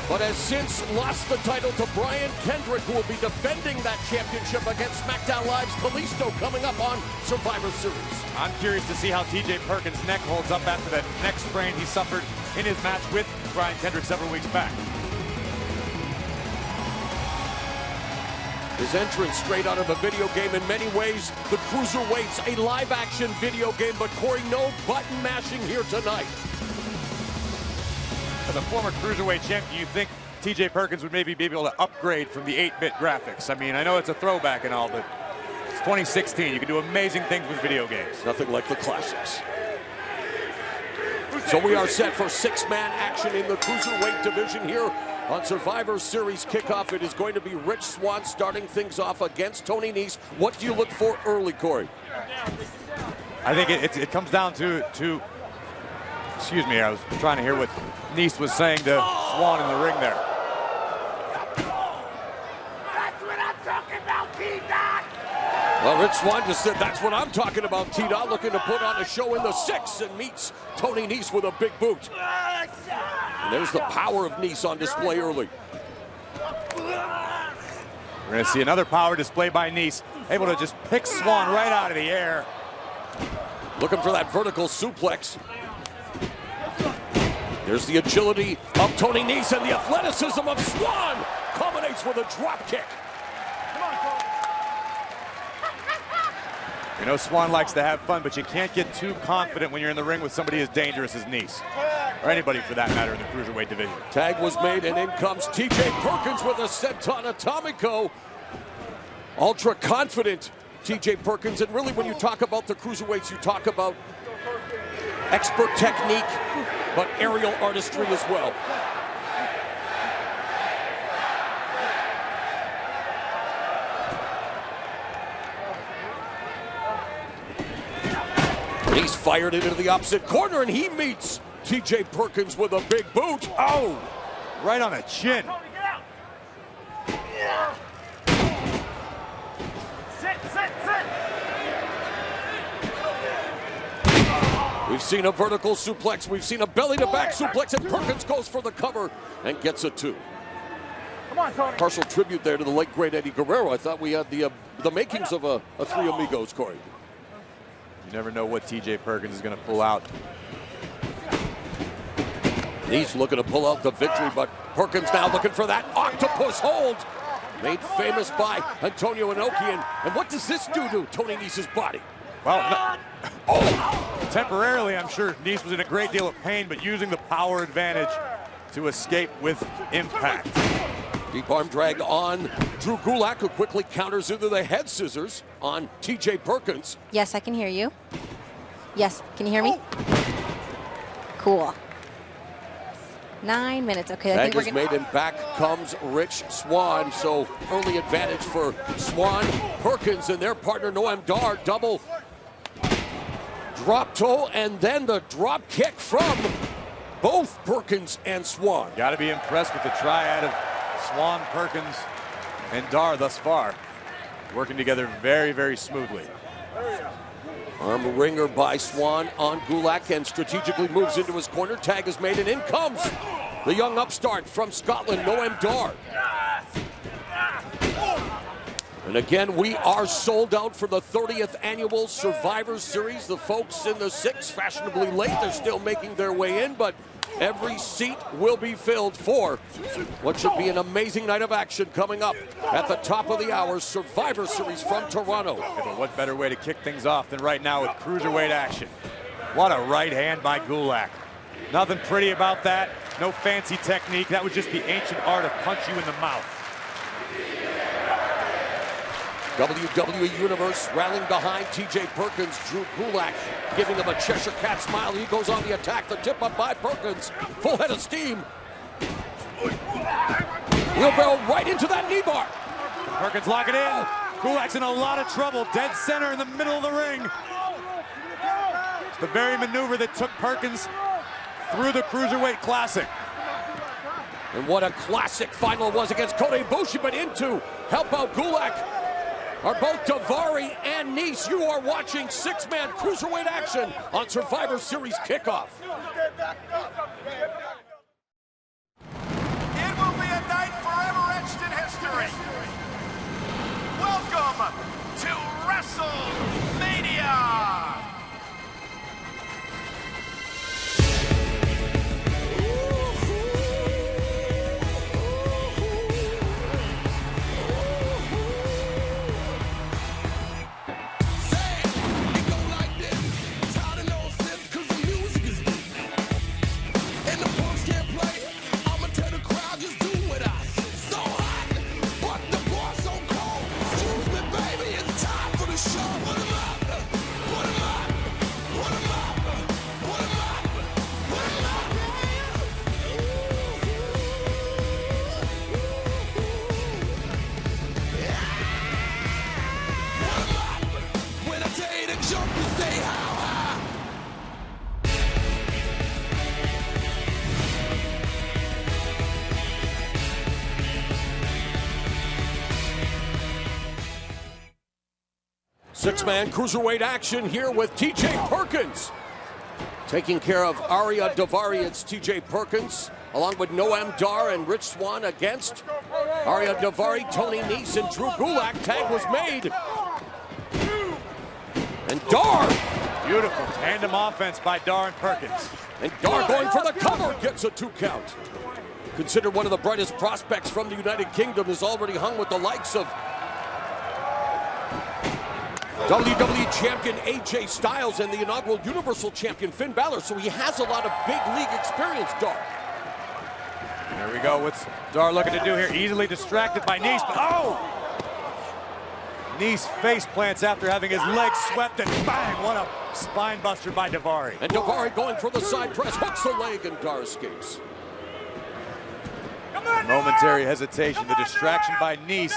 but has since lost the title to Brian Kendrick, who will be defending that championship against SmackDown Live's Kalisto coming up on Survivor Series. I'm curious to see how TJ Perkins' neck holds up after that neck sprain he suffered in his match with Brian Kendrick several weeks back. His entrance straight out of a video game. In many ways, the Cruiserweight's a live-action video game, but Corey, no button mashing here tonight. As a former Cruiserweight champion, you think TJ Perkins would maybe be able to upgrade from the 8-bit graphics? I mean, I know it's a throwback and all, but it's 2016. You can do amazing things with video games. Nothing like the classics. So we are set for six-man action in the Cruiserweight division here on Survivor Series kickoff. It is going to be Rich Swann starting things off against Tony Nese. What do you look for early, Corey? I think it comes down to excuse me, I was trying to hear what Nese was saying to Swann in the ring there. That's what I'm talking about, T-Dot. Well, Rich Swann just said, that's what I'm talking about, T-Dot, looking to put on a show in the 6 and meets Tony Nese with a big boot. And there's the power of Nese on display early. We're going to see another power display by Nese, able to just pick Swann right out of the air. Looking for that vertical suplex. There's the agility of Tony Nese, and the athleticism of Swann culminates with a drop kick. You know, Swann likes to have fun, but you can't get too confident when you're in the ring with somebody as dangerous as Nese. Or anybody, for that matter, in the Cruiserweight division. Tag was made, and in comes TJ Perkins with a Senton Atomico. Ultra confident TJ Perkins. And really, when you talk about the Cruiserweights, you talk about expert technique, but aerial artistry as well. He's fired into the opposite corner, and he meets TJ Perkins with a big boot. Oh, right on the chin. We've seen a vertical suplex. We've seen a belly-to-back suplex, and Perkins goes for the cover and gets a 2. partial tribute there to the late great Eddie Guerrero. I thought we had the makings of a Three Amigos, Corey. You never know what TJ Perkins is going to pull out. He's looking to pull out the victory, but Perkins now looking for that octopus hold. Made famous by Antonio Inoki. And what does this do to Tony Nese's body? Well, temporarily, I'm sure Nese was in a great deal of pain, but using the power advantage to escape with impact. Deep arm drag on Drew Gulak, who quickly counters into the head scissors on TJ Perkins. Yes, I can hear you. Yes, can you hear me? Cool. 9 minutes. Okay, I think we're made, and back comes Rich Swann. So early advantage for Swann. Perkins and their partner Noam Dar, double drop toe, and then the drop kick from both Perkins and Swann. Got to be impressed with the triad of Swann, Perkins, and Dar thus far. Working together very, very smoothly. Arm ringer by Swann on Gulak, and strategically moves into his corner. Tag is made, and in comes the young upstart from Scotland, Noam Dar. And again, we are sold out for the 30th annual Survivor Series. The folks in the 6 fashionably late. They're still making their way in, but every seat will be filled for what should be an amazing night of action coming up at the top of the hour. Survivor Series from Toronto. Yeah, but what better way to kick things off than right now with cruiserweight action? What a right hand by Gulak. Nothing pretty about that. No fancy technique. That was just the ancient art of punch you in the mouth. WWE Universe rallying behind TJ Perkins. Drew Gulak giving him a Cheshire Cat smile. He goes on the attack. The tip up by Perkins. Full head of steam. Wheelbarrow right into that knee bar. Perkins lock it in. Gulak's in a lot of trouble. Dead center in the middle of the ring. It's the very maneuver that took Perkins through the Cruiserweight Classic. And what a classic final it was against Kota Ibushi, but into help out Gulak are both Daivari and Nese. You are watching 6-man cruiserweight action on Survivor Series kickoff. It will be a night forever etched in history. Welcome to WrestleMania. Six-man cruiserweight action here with TJ Perkins. Taking care of Arya Daivari, it's TJ Perkins, along with Noam Dar and Rich Swann against Arya Daivari, Tony Nese, and Drew Gulak. Tag was made. And Dar. Beautiful tandem offense by Dar and Perkins. And Dar going for the cover, gets a 2 count. Considered one of the brightest prospects from the United Kingdom, is already hung with the likes of WWE Champion AJ Styles and the inaugural Universal Champion Finn Balor, so he has a lot of big league experience, Dar. There we go. What's Dar looking to do here? Easily distracted by Nese. Oh! Nese face plants after having his legs swept, and bang! What a spine buster by Daivari. And Daivari going for the side press, hooks the leg, and Dar escapes. Momentary hesitation. The distraction by Nese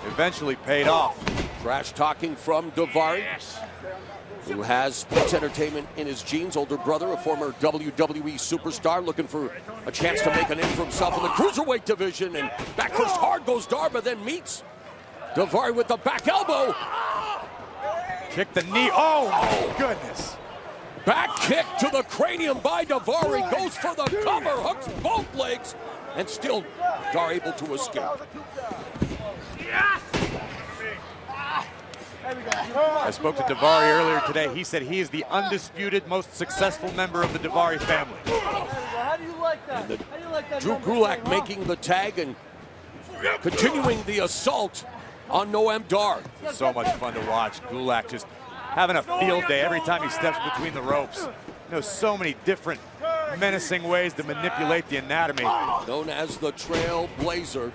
eventually paid off. Trash talking from Daivari, who has Sports Entertainment in his genes. Older brother, a former WWE superstar, looking for a chance to make a name for himself in the cruiserweight division. And back first hard goes Dar, but then meets Daivari with the back elbow. Kick the knee. Oh, goodness. Back kick to the cranium by Daivari. Goes for the cover, hooks both legs, and still Dar able to escape. I spoke to Daivari earlier today. He said he is the undisputed most successful member of the Daivari family. How do you like that? How do you like that? Drew Gulak making the tag and continuing the assault on Noam Dar. So much fun to watch. Gulak just having a field day every time he steps between the ropes. You know, so many different menacing ways to manipulate the anatomy. Known as the Trailblazer.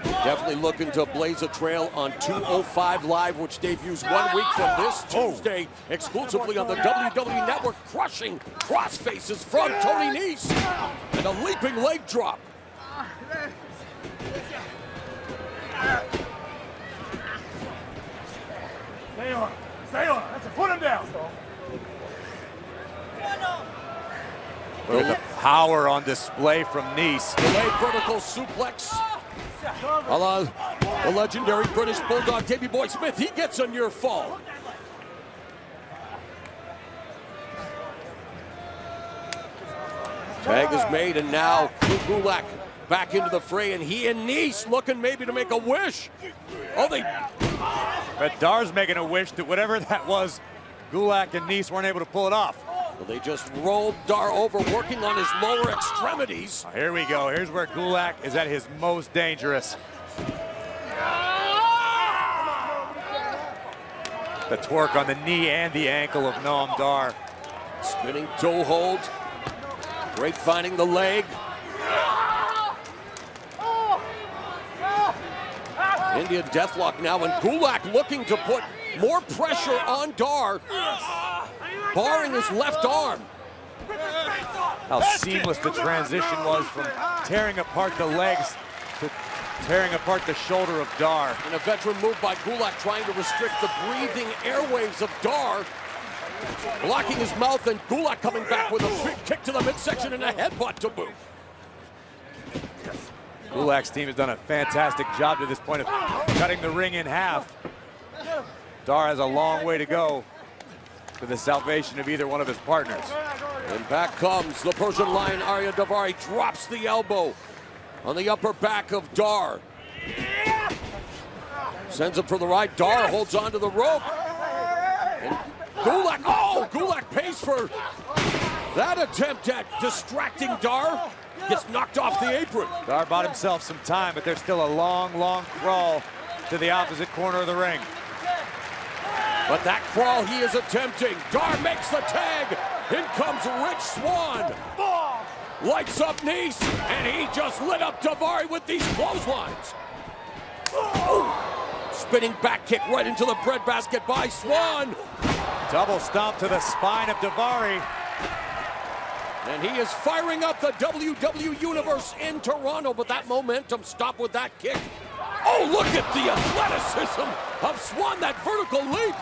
Definitely looking to blaze a trail on 205 Live, which debuts 1 week from this Tuesday, exclusively on the WWE Network, crushing cross faces from Tony Nese, and a leaping leg drop. Stay on. Stay on. That's it. Put him down. Look at the power on display from Nese. Delayed vertical suplex. A la the legendary British Bulldog Davey Boy Smith. He gets a near fall. Tag is made, and now Gulak back into the fray, and he and Nese looking maybe to make a wish. Oh, they... But Dar's making a wish that whatever that was, Gulak and Nese weren't able to pull it off. Well, they just rolled Dar over, working on his lower extremities. Here we go. Here's where Gulak is at his most dangerous. The twerk on the knee and the ankle of Noam Dar. Spinning toe hold. Grapevining the leg. Indian Deathlock now, and Gulak looking to put more pressure on Dar, barring his left arm. How seamless the transition was from tearing apart the legs to tearing apart the shoulder of Dar. And a veteran move by Gulak, trying to restrict the breathing airwaves of Dar, blocking his mouth, and Gulak coming back with a big kick to the midsection and a headbutt to boot. Gulak's team has done a fantastic job to this point of cutting the ring in half. Dar has a long way to go to the salvation of either one of his partners. And back comes the Persian Lion. Ariya Daivari drops the elbow on the upper back of Dar. Sends him for the right. Dar holds onto the rope. And Gulak pays for that attempt at distracting Dar. Gets knocked off the apron. Dar bought himself some time, but there's still a long, long crawl to the opposite corner of the ring. But that crawl he is attempting. Dar makes the tag. In comes Rich Swann. Lights up Nese, and he just lit up Daivari with these clotheslines. Spinning back kick right into the breadbasket by Swann. Double stomp to the spine of Daivari. And he is firing up the WWE Universe in Toronto, but that momentum stopped with that kick. Oh, look at the athleticism of Swann, that vertical leap.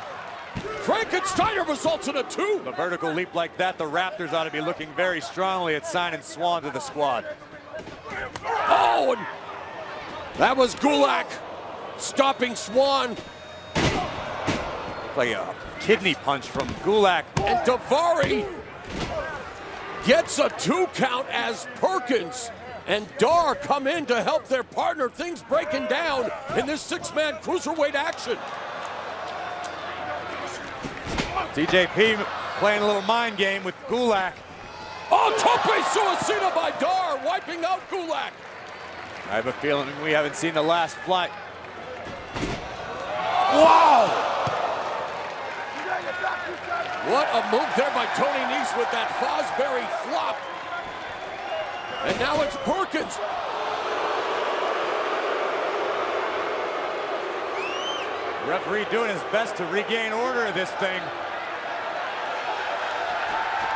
Frankensteiner results in a 2. The vertical leap like that, the Raptors ought to be looking very strongly at signing Swann to the squad. Oh, and that was Gulak stopping Swann. Like a kidney punch from Gulak. And Daivari gets a 2 count as Perkins and Dar come in to help their partner. Things breaking down in this 6-man cruiserweight action. TJP playing a little mind game with Gulak. Oh, tope suicida by Dar, wiping out Gulak. I have a feeling we haven't seen the last flight. Wow! What a move there by Tony Nese with that Fosbury flop. And now it's Perkins. Referee doing his best to regain order of this thing.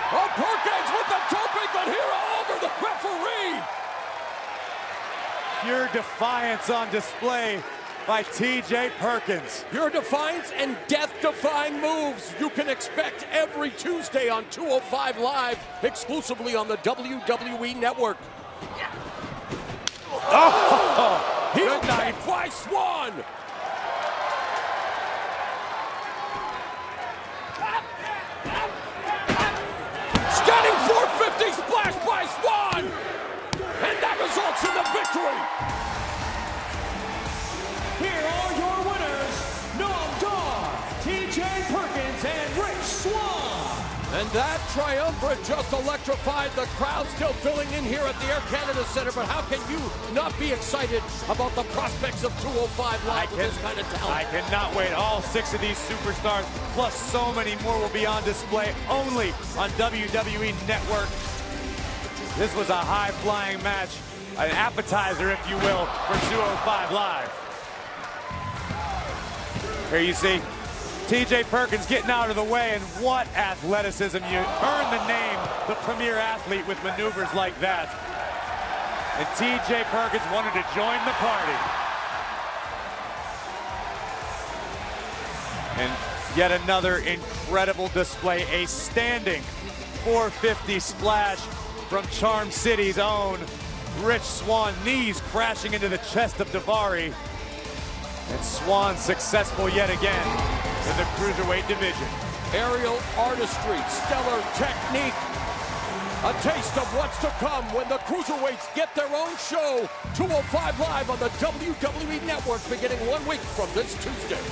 Oh, Perkins with the tope, but here over the referee. Pure defiance on display by TJ Perkins. Pure defiance and death-defying moves you can expect every Tuesday on 205 Live, exclusively on the WWE Network. Oh! Heel kick by Swann. Standing 450 splash by Swann. And that results in the victory. Here are your winners, Noam Dar, TJ Perkins, and Rich Swann. And that triumvirate just electrified. The crowd still filling in here at the Air Canada Center, but how can you not be excited about the prospects of 205 Live with this kind of talent? I cannot wait. All 6 of these superstars, plus so many more, will be on display only on WWE Network. This was a high-flying match, an appetizer, if you will, for 205 Live. Here you see TJ Perkins getting out of the way, and what athleticism. You earn the name, the premier athlete, with maneuvers like that. And TJ Perkins wanted to join the party. And yet another incredible display, a standing 450 splash from Charm City's own Rich Swann, knees crashing into the chest of Daivari. And Swann successful yet again in the cruiserweight division. Aerial artistry, stellar technique. A taste of what's to come when the cruiserweights get their own show. 205 Live on the WWE Network beginning 1 week from this Tuesday.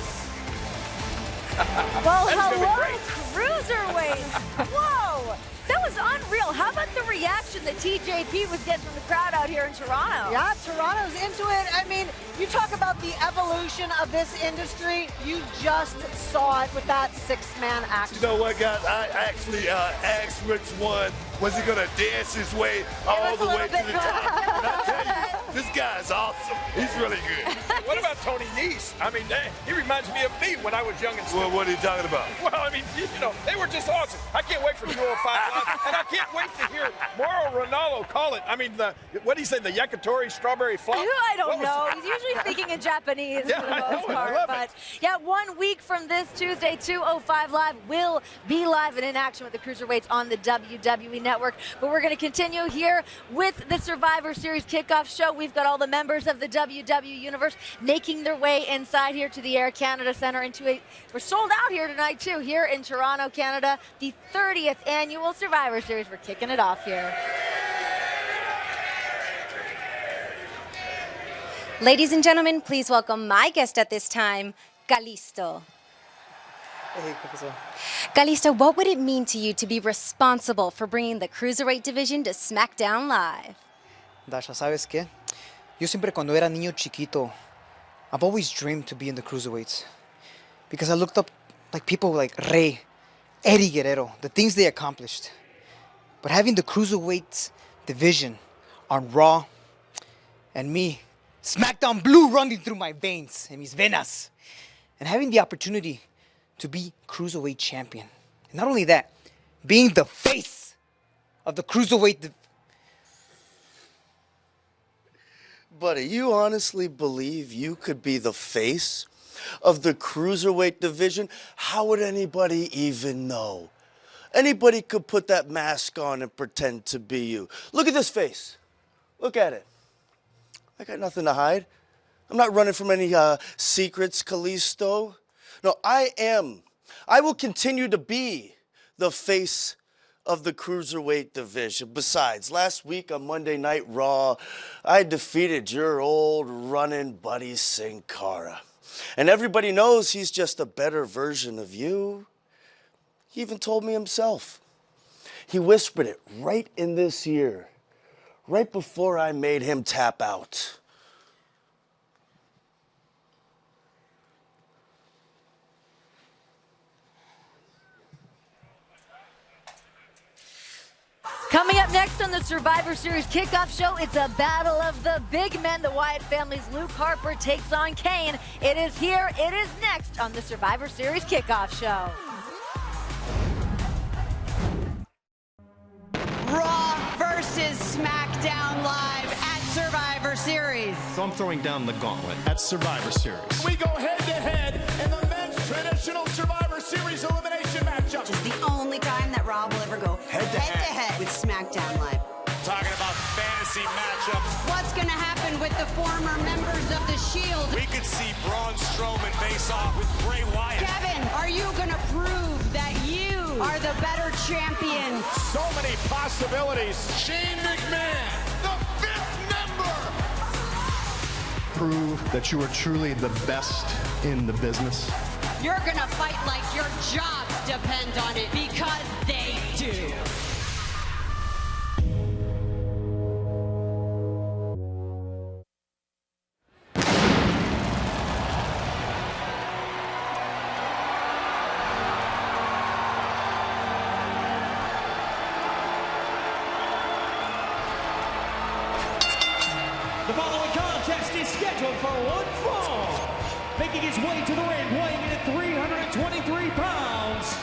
Well, hello, cruiserweights. Whoa. That was unreal. How about the reaction that TJP was getting from the crowd out here in Toronto? Yeah, Toronto's into it. I mean, you talk about the evolution of this industry. You just saw it with that 6-man action. You know what, guys? I actually asked Rich Swann, was he going to dance his way all the way to the top? And I tell you, this guy's awesome. He's really good. What about Tony Nese? I mean, he reminds me of me when I was young and Well, what are you talking about? Well, I mean, you know, they were just awesome. I can't wait for 205 Live, and I can't wait to hear Mauro Ranallo call it. I mean, what did he say, the yakitori strawberry flop? I don't know. He's usually speaking in Japanese for the most part. But yeah, 1 week from this Tuesday, 205 Live will be live and in action with the cruiserweights on the WWE Network. But we're going to continue here with the Survivor Series kickoff show. We've got all the members of the WWE Universe making their way inside here to the Air Canada Center. We're sold out here tonight, too, here in Toronto, Canada. The 30th annual Survivor Series. We're kicking it off here. Ladies and gentlemen, please welcome my guest at this time, Kalisto. Kalisto, what would it mean to you to be responsible for bringing the Cruiserweight division to SmackDown Live? Dasha, ¿sabes qué? Yo siempre cuando era niño chiquito, I've always dreamed to be in the Cruiserweights. Because I looked up like people like Rey, Eddie Guerrero, the things they accomplished. But having the Cruiserweights division on Raw, and me, SmackDown Blue running through my veins, en mis venas, and having the opportunity to be Cruiserweight champion. And not only that, being the face of the Cruiserweight Buddy, you honestly believe you could be the face of the Cruiserweight division? How would anybody even know? Anybody could put that mask on and pretend to be you. Look at this face. Look at it. I got nothing to hide. I'm not running from any secrets, Kalisto. No, I will continue to be the face of the Cruiserweight division. Besides, last week on Monday Night Raw, I defeated your old running buddy Sin Cara. And everybody knows he's just a better version of you. He even told me himself. He whispered it right in this ear, right before I made him tap out. Coming up next on the Survivor Series kickoff show, it's a battle of the big men. The Wyatt family's Luke Harper takes on Kane. It is here, it is next on the Survivor Series kickoff show. Raw versus SmackDown Live at Survivor Series. So I'm throwing down the gauntlet at Survivor Series. We go head-to-head in the men's traditional Survivor Series elimination matchup. Which is the only time that Raw will ever go head-to-head with SmackDown Live. Talking about fantasy matchups. What's going to happen with the former members of The Shield? We could see Braun Strowman face off with Bray Wyatt. Kevin, are you going to prove that you are the better champion? So many possibilities. Shane McMahon, the 5th member Prove that you are truly the best in the business. You're gonna fight like your jobs depend on it, because they do. The following contest is scheduled for one fall. Making his way to the ring, weighing in at 323 pounds,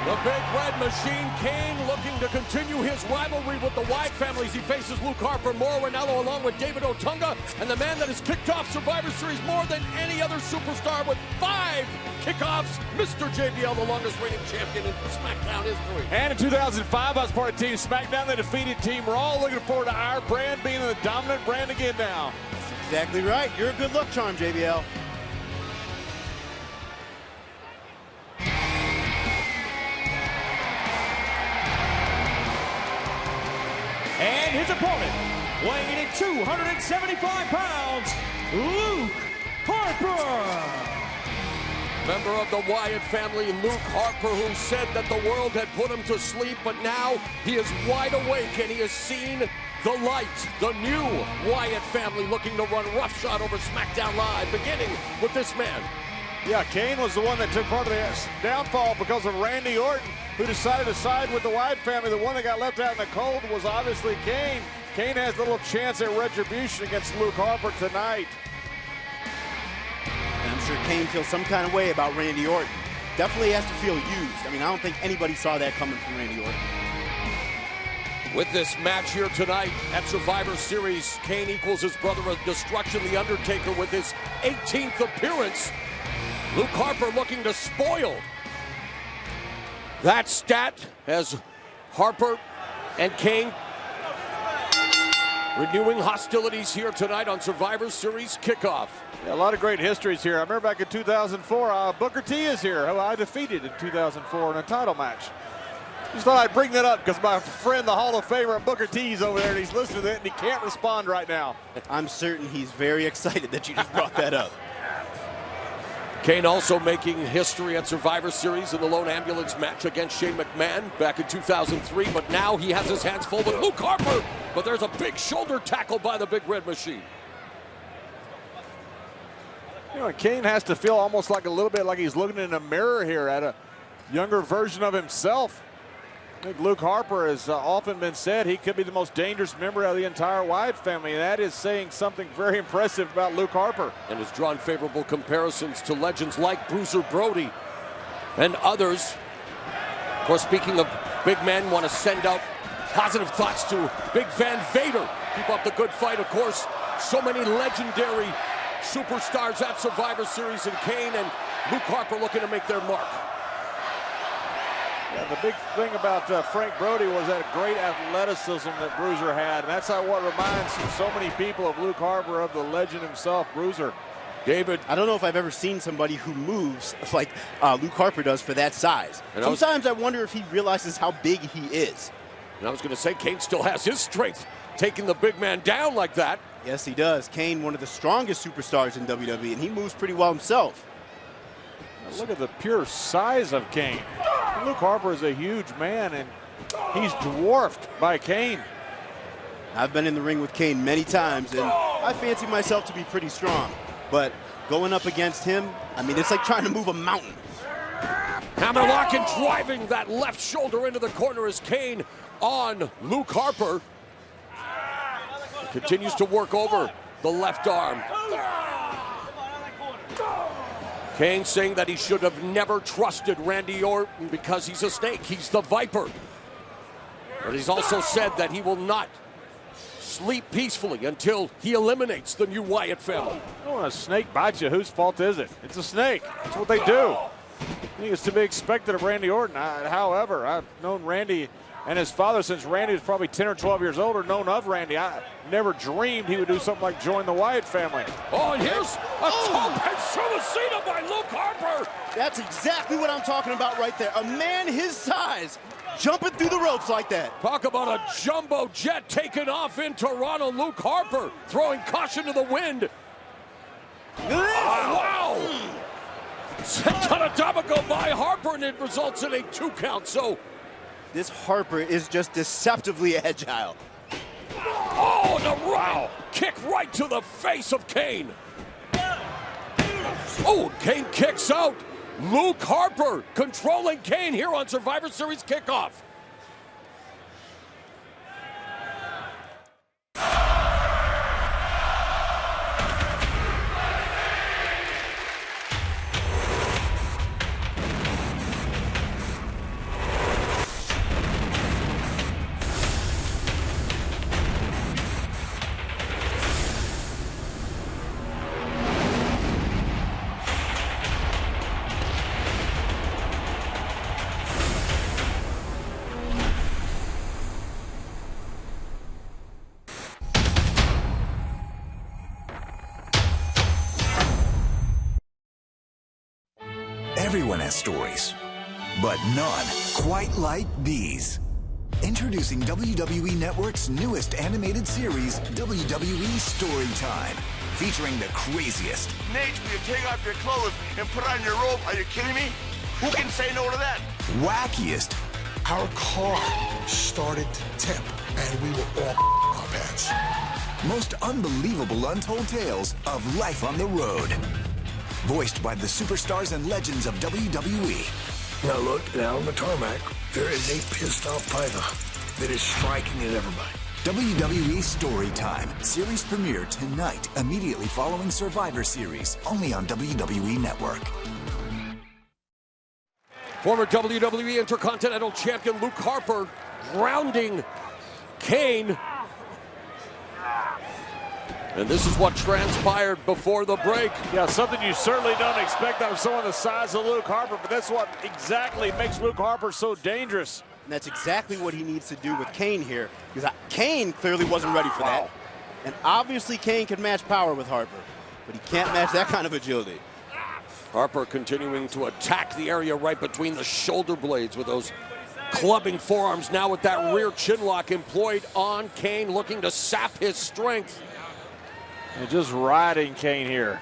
The Big Red Machine, Kane, looking to continue his rivalry with the Wyatt families. He faces Luke Harper, Mauro Ranallo, along with David Otunga, and the man that has kicked off Survivor Series more than any other superstar with 5 kickoffs, Mr. JBL, the longest reigning champion in SmackDown history. And in 2005, I was part of Team SmackDown. They defeated Team Raw. Looking forward to our brand being the dominant brand again now. Exactly right. You're a good luck charm, JBL. and his opponent, weighing in at 275 pounds, Luke Harper. Member of the Wyatt family, Luke Harper, who said that the world had put him to sleep, but now he is wide awake and he has seen the light. The new Wyatt family looking to run roughshod over SmackDown Live, beginning with this man. Yeah, Kane was the one that took part of the downfall because of Randy Orton, who decided to side with the Wyatt family. The one that got left out in the cold was obviously Kane. Kane has little chance at retribution against Luke Harper tonight. And I'm sure Kane feels some kind of way about Randy Orton. Definitely has to feel used. I mean, I don't think anybody saw that coming from Randy Orton. With this match here tonight at Survivor Series, Kane equals his brother of destruction, The Undertaker, with his 18th appearance. Luke Harper looking to spoil that stat as Harper and Kane renewing hostilities here tonight on Survivor Series kickoff. Yeah, a lot of great histories here. I remember back in 2004, Booker T is here, who I defeated in 2004 in a title match. Just thought I'd bring that up because my friend, the Hall of Famer, Booker T's over there, and he's listening to it, and he can't respond right now. I'm certain he's very excited that you just brought that up. Kane also making history at Survivor Series in the Lone Ambulance match against Shane McMahon back in 2003, but now he has his hands full with Luke Harper, but there's a big shoulder tackle by the Big Red Machine. You know, Kane has to feel almost like a little bit like he's looking in a mirror here at a younger version of himself. I think Luke Harper has often been said he could be the most dangerous member of the entire Wyatt family, and that is saying something very impressive about Luke Harper. And has drawn favorable comparisons to legends like Bruiser Brody and others. Of course, speaking of big men, want to send out positive thoughts to Big Van Vader. Keep up the good fight, of course. So many legendary superstars at Survivor Series, and Kane and Luke Harper looking to make their mark. Yeah, the big thing about Frank Brody was that great athleticism that Bruiser had. And that's what reminds so many people of Luke Harper, of the legend himself, Bruiser. David, I don't know if I've ever seen somebody who moves like Luke Harper does for that size. And sometimes I wonder if he realizes how big he is. And I was going to say, Kane still has his strength, taking the big man down like that. Yes, he does. Kane, one of the strongest superstars in WWE, and he moves pretty well himself. Now look at the pure size of Kane. Luke Harper is a huge man, and he's dwarfed by Kane. I've been in the ring with Kane many times, and I fancy myself to be pretty strong. But going up against him, I mean, it's like trying to move a mountain. Hammerlock and driving that left shoulder into the corner as Kane on Luke Harper. Continues to work over the left arm. Kane saying that he should have never trusted Randy Orton because he's a snake. He's the Viper. But he's also said that he will not sleep peacefully until he eliminates the new Wyatt family. Oh, when a snake bites you, whose fault is it? It's a snake. That's what they do. I think it's to be expected of Randy Orton. However, I've known Randy and his father, since Randy was probably 10 or 12 years old, or known of Randy. I never dreamed he would do something like join the Wyatt family. Oh, and here's a Tope Suicida by Luke Harper. That's exactly what I'm talking about right there. A man his size jumping through the ropes like that. Talk about a jumbo jet taking off in Toronto. Luke Harper throwing caution to the wind. Wow! Sent on a Damago by Harper, and it results in a 2 count. So this Harper is just deceptively agile. Oh, the wow! Kick right to the face of Kane. Oh, Kane kicks out. Luke Harper controlling Kane here on Survivor Series kickoff. Everyone has stories, but none quite like these. Introducing WWE Network's newest animated series, WWE Storytime, featuring the craziest, Nate, will you take off your clothes and put on your robe? Are you kidding me? Who can say no to that? wackiest, Our car started to tip, and we were all our pants. most unbelievable untold tales of life on the road. Voiced by the superstars and legends of WWE. Now look, down on the tarmac, there is a pissed off python that is striking at everybody. WWE Storytime. Series premiere tonight, immediately following Survivor Series, only on WWE Network. Former WWE Intercontinental Champion Luke Harper grounding Kane. And this is what transpired before the break. Yeah, something you certainly don't expect out of someone the size of Luke Harper, but that's what exactly makes Luke Harper so dangerous. And that's exactly what he needs to do with Kane here, because Kane clearly wasn't ready for that. And obviously Kane can match power with Harper, but he can't match that kind of agility. Harper continuing to attack the area right between the shoulder blades with those clubbing forearms, now with that rear chin lock employed on Kane, looking to sap his strength. And just riding Kane here.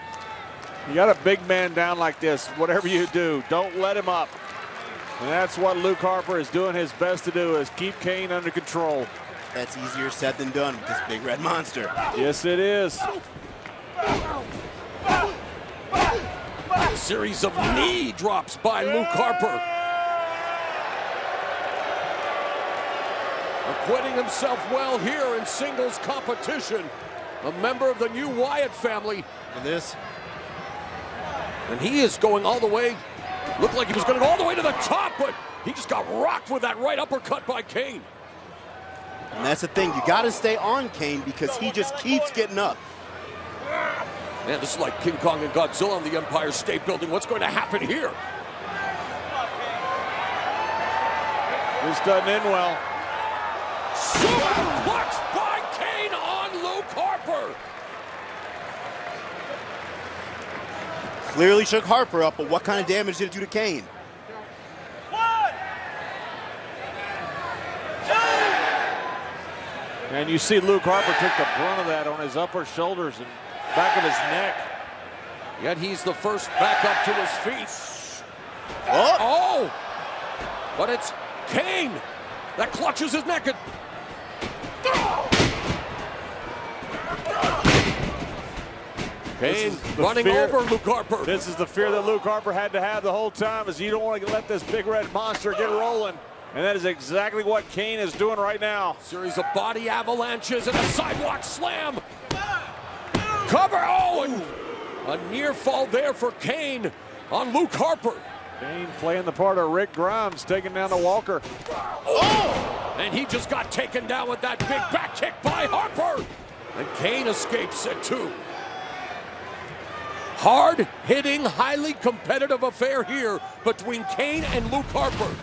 You got a big man down like this, whatever you do, don't let him up. And that's what Luke Harper is doing his best to do, is keep Kane under control. That's easier said than done with this big red monster. Yes, it is. A series of knee drops by Luke Harper. Acquitting himself well here in singles competition. A member of the new Wyatt family. And this. And he is going all the way. Looked like he was going to go all the way to the top, but he just got rocked with that right uppercut by Kane. And that's the thing, you got to stay on Kane because he just keeps getting up. Man, this is like King Kong and Godzilla on the Empire State Building. What's going to happen here? This doesn't end well. Superplex by Kane on Luke Harper. Clearly shook Harper up, but what kind of damage did it do to Kane? And you see Luke Harper took the brunt of that on his upper shoulders and back of his neck. Yet he's the first back up to his feet. Oh! But it's Kane that clutches his neck. Kane running over Luke Harper. This is the fear that Luke Harper had to have the whole time, is you don't want to let this big red monster get rolling. And that is exactly what Kane is doing right now. Series of body avalanches and a sidewalk slam. Cover, oh, and a near fall there for Kane on Luke Harper. Kane playing the part of Rick Grimes, taking down the Walker. Oh! And he just got taken down with that big back kick by Harper. And Kane escapes it too. Hard-hitting, highly competitive affair here between Kane and Luke Harper.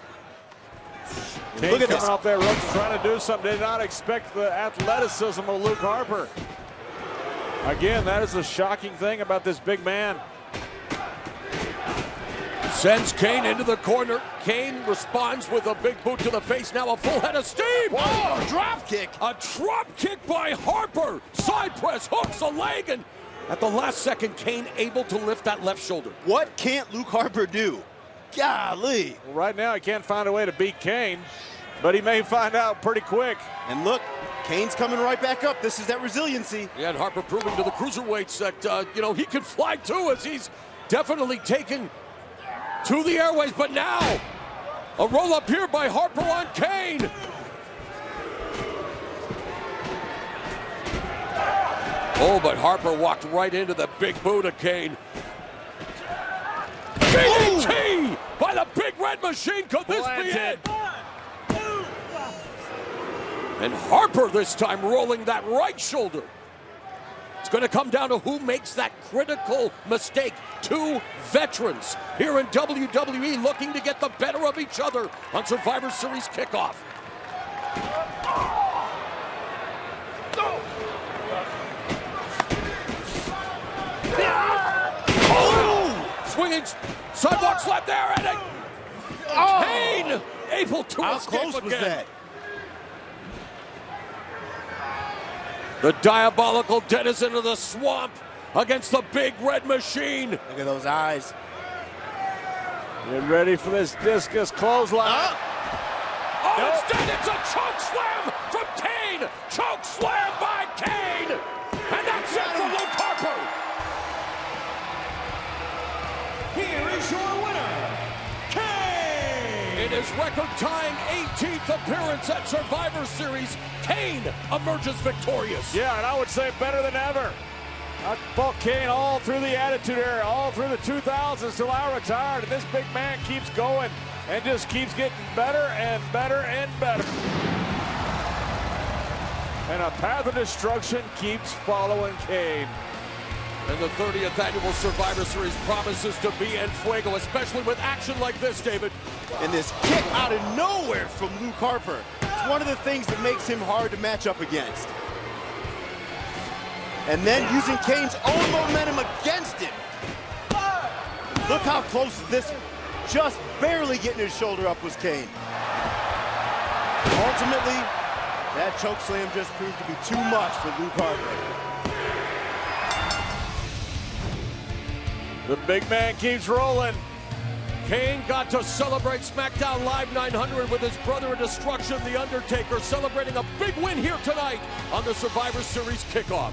Kane Look at coming this. off that rope trying to do something. Did not expect the athleticism of Luke Harper. Again, that is the shocking thing about this big man. Sends Kane into the corner. Kane responds with a big boot to the face. Now a full head of steam. Whoa, drop kick. A drop kick by Harper. Side press, hooks a leg, and at the last second, Kane able to lift that left shoulder. What can't Luke Harper do? Golly. Well, right now, he can't find a way to beat Kane, but he may find out pretty quick. And look, Kane's coming right back up. This is that resiliency. Yeah, and Harper proving to the cruiserweights that, he can fly too, as he's definitely taken to the airways. But now, a roll up here by Harper on Kane. Oh, but Harper walked right into the big boot of Kane. DDT by the Big Red Machine. Could this be it? And Harper this time rolling that right shoulder. It's going to come down to who makes that critical mistake. Two veterans here in WWE looking to get the better of each other on Survivor Series kickoff. Oh! Swinging sidewalk slap there, and Kane able to How escape close again. was that? The diabolical denizen of the swamp against the Big Red Machine. Look at those eyes. Get ready for this discus clothesline. Oh, instead it's a choke slam from Kane. Choke slam by Kane. And that's it for Luke Harper. Here is your winner, Kane! In his record-tying 18th appearance at Survivor Series, Kane emerges victorious. Yeah, and I would say better than ever. I fought Kane all through the Attitude Era, all through the 2000s till I retired, and this big man keeps going and just keeps getting better and better and better. And a path of destruction keeps following Kane. And the 30th annual Survivor Series promises to be en fuego, especially with action like this, David. And this kick out of nowhere from Luke Harper. It's one of the things that makes him hard to match up against. And then using Kane's own momentum against him. Look how close this, just barely getting his shoulder up was Kane. Ultimately, that chokeslam just proved to be too much for Luke Harper. The big man keeps rolling. Kane got to celebrate SmackDown Live 900 with his brother in destruction, The Undertaker, celebrating a big win here tonight on the Survivor Series kickoff.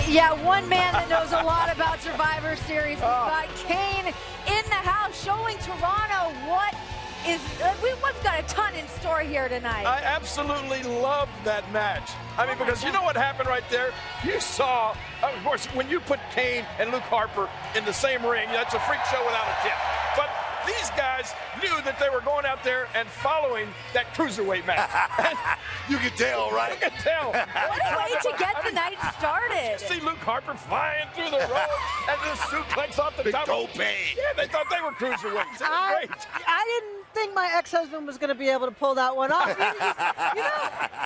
Yeah, one man that knows a lot about Survivor Series. We've got Kane in the house showing Toronto what's got a ton in store here tonight. I absolutely loved that match. I mean, because you know what happened right there? You saw, of course, when you put Kane and Luke Harper in the same ring, that's a freak show without a tip. But these guys knew that they were going out there and following that cruiserweight match. You can tell, right? You can tell. What a way to get the night started. See Luke Harper flying through the road and just suplex off the Big top. tope. Yeah, they thought they were cruiserweights. It was great. I didn't think my ex-husband was going to be able to pull that one off.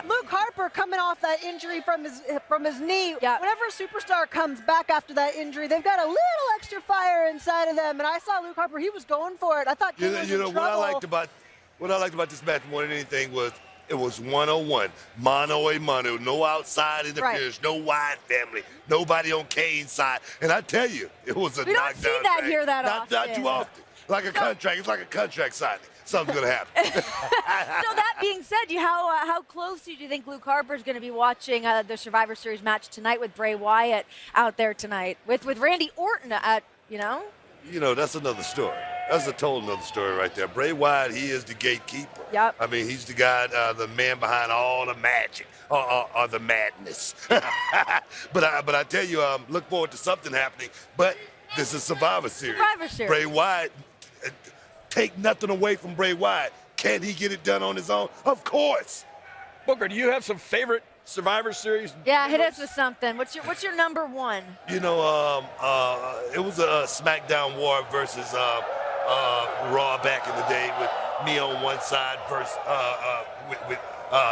Luke Harper coming off that injury from his knee. Yeah. Whenever a superstar comes back after that injury, they've got a little extra fire inside of them. And I saw Luke Harper; he was going for it. I thought Kane was in trouble. What I liked about this match more than anything was it was 1-on-1, mano a mano, no outside interference, no wide family, nobody on Kane's side. And I tell you, it was a We don't knockdown. see that thing. here that Not often. too often. Like a contract. It's like a contract signing. Something's gonna happen. So that being said, how close do you think Luke Harper is going to be watching the Survivor Series match tonight with Bray Wyatt out there tonight with Randy Orton at That's another story. That's a total another story right there. Bray Wyatt, he is the gatekeeper. Yep. I mean, he's the guy, the man behind all the magic or the madness. But I tell you, look forward to something happening. But this is Survivor Series. Survivor Series. Bray Wyatt, take nothing away from Bray Wyatt. Can he get it done on his own? Of course. Booker, do you have some favorite Survivor Series? Yeah, hit us with something. What's your number one? It was a SmackDown War versus Raw back in the day with me on one side versus with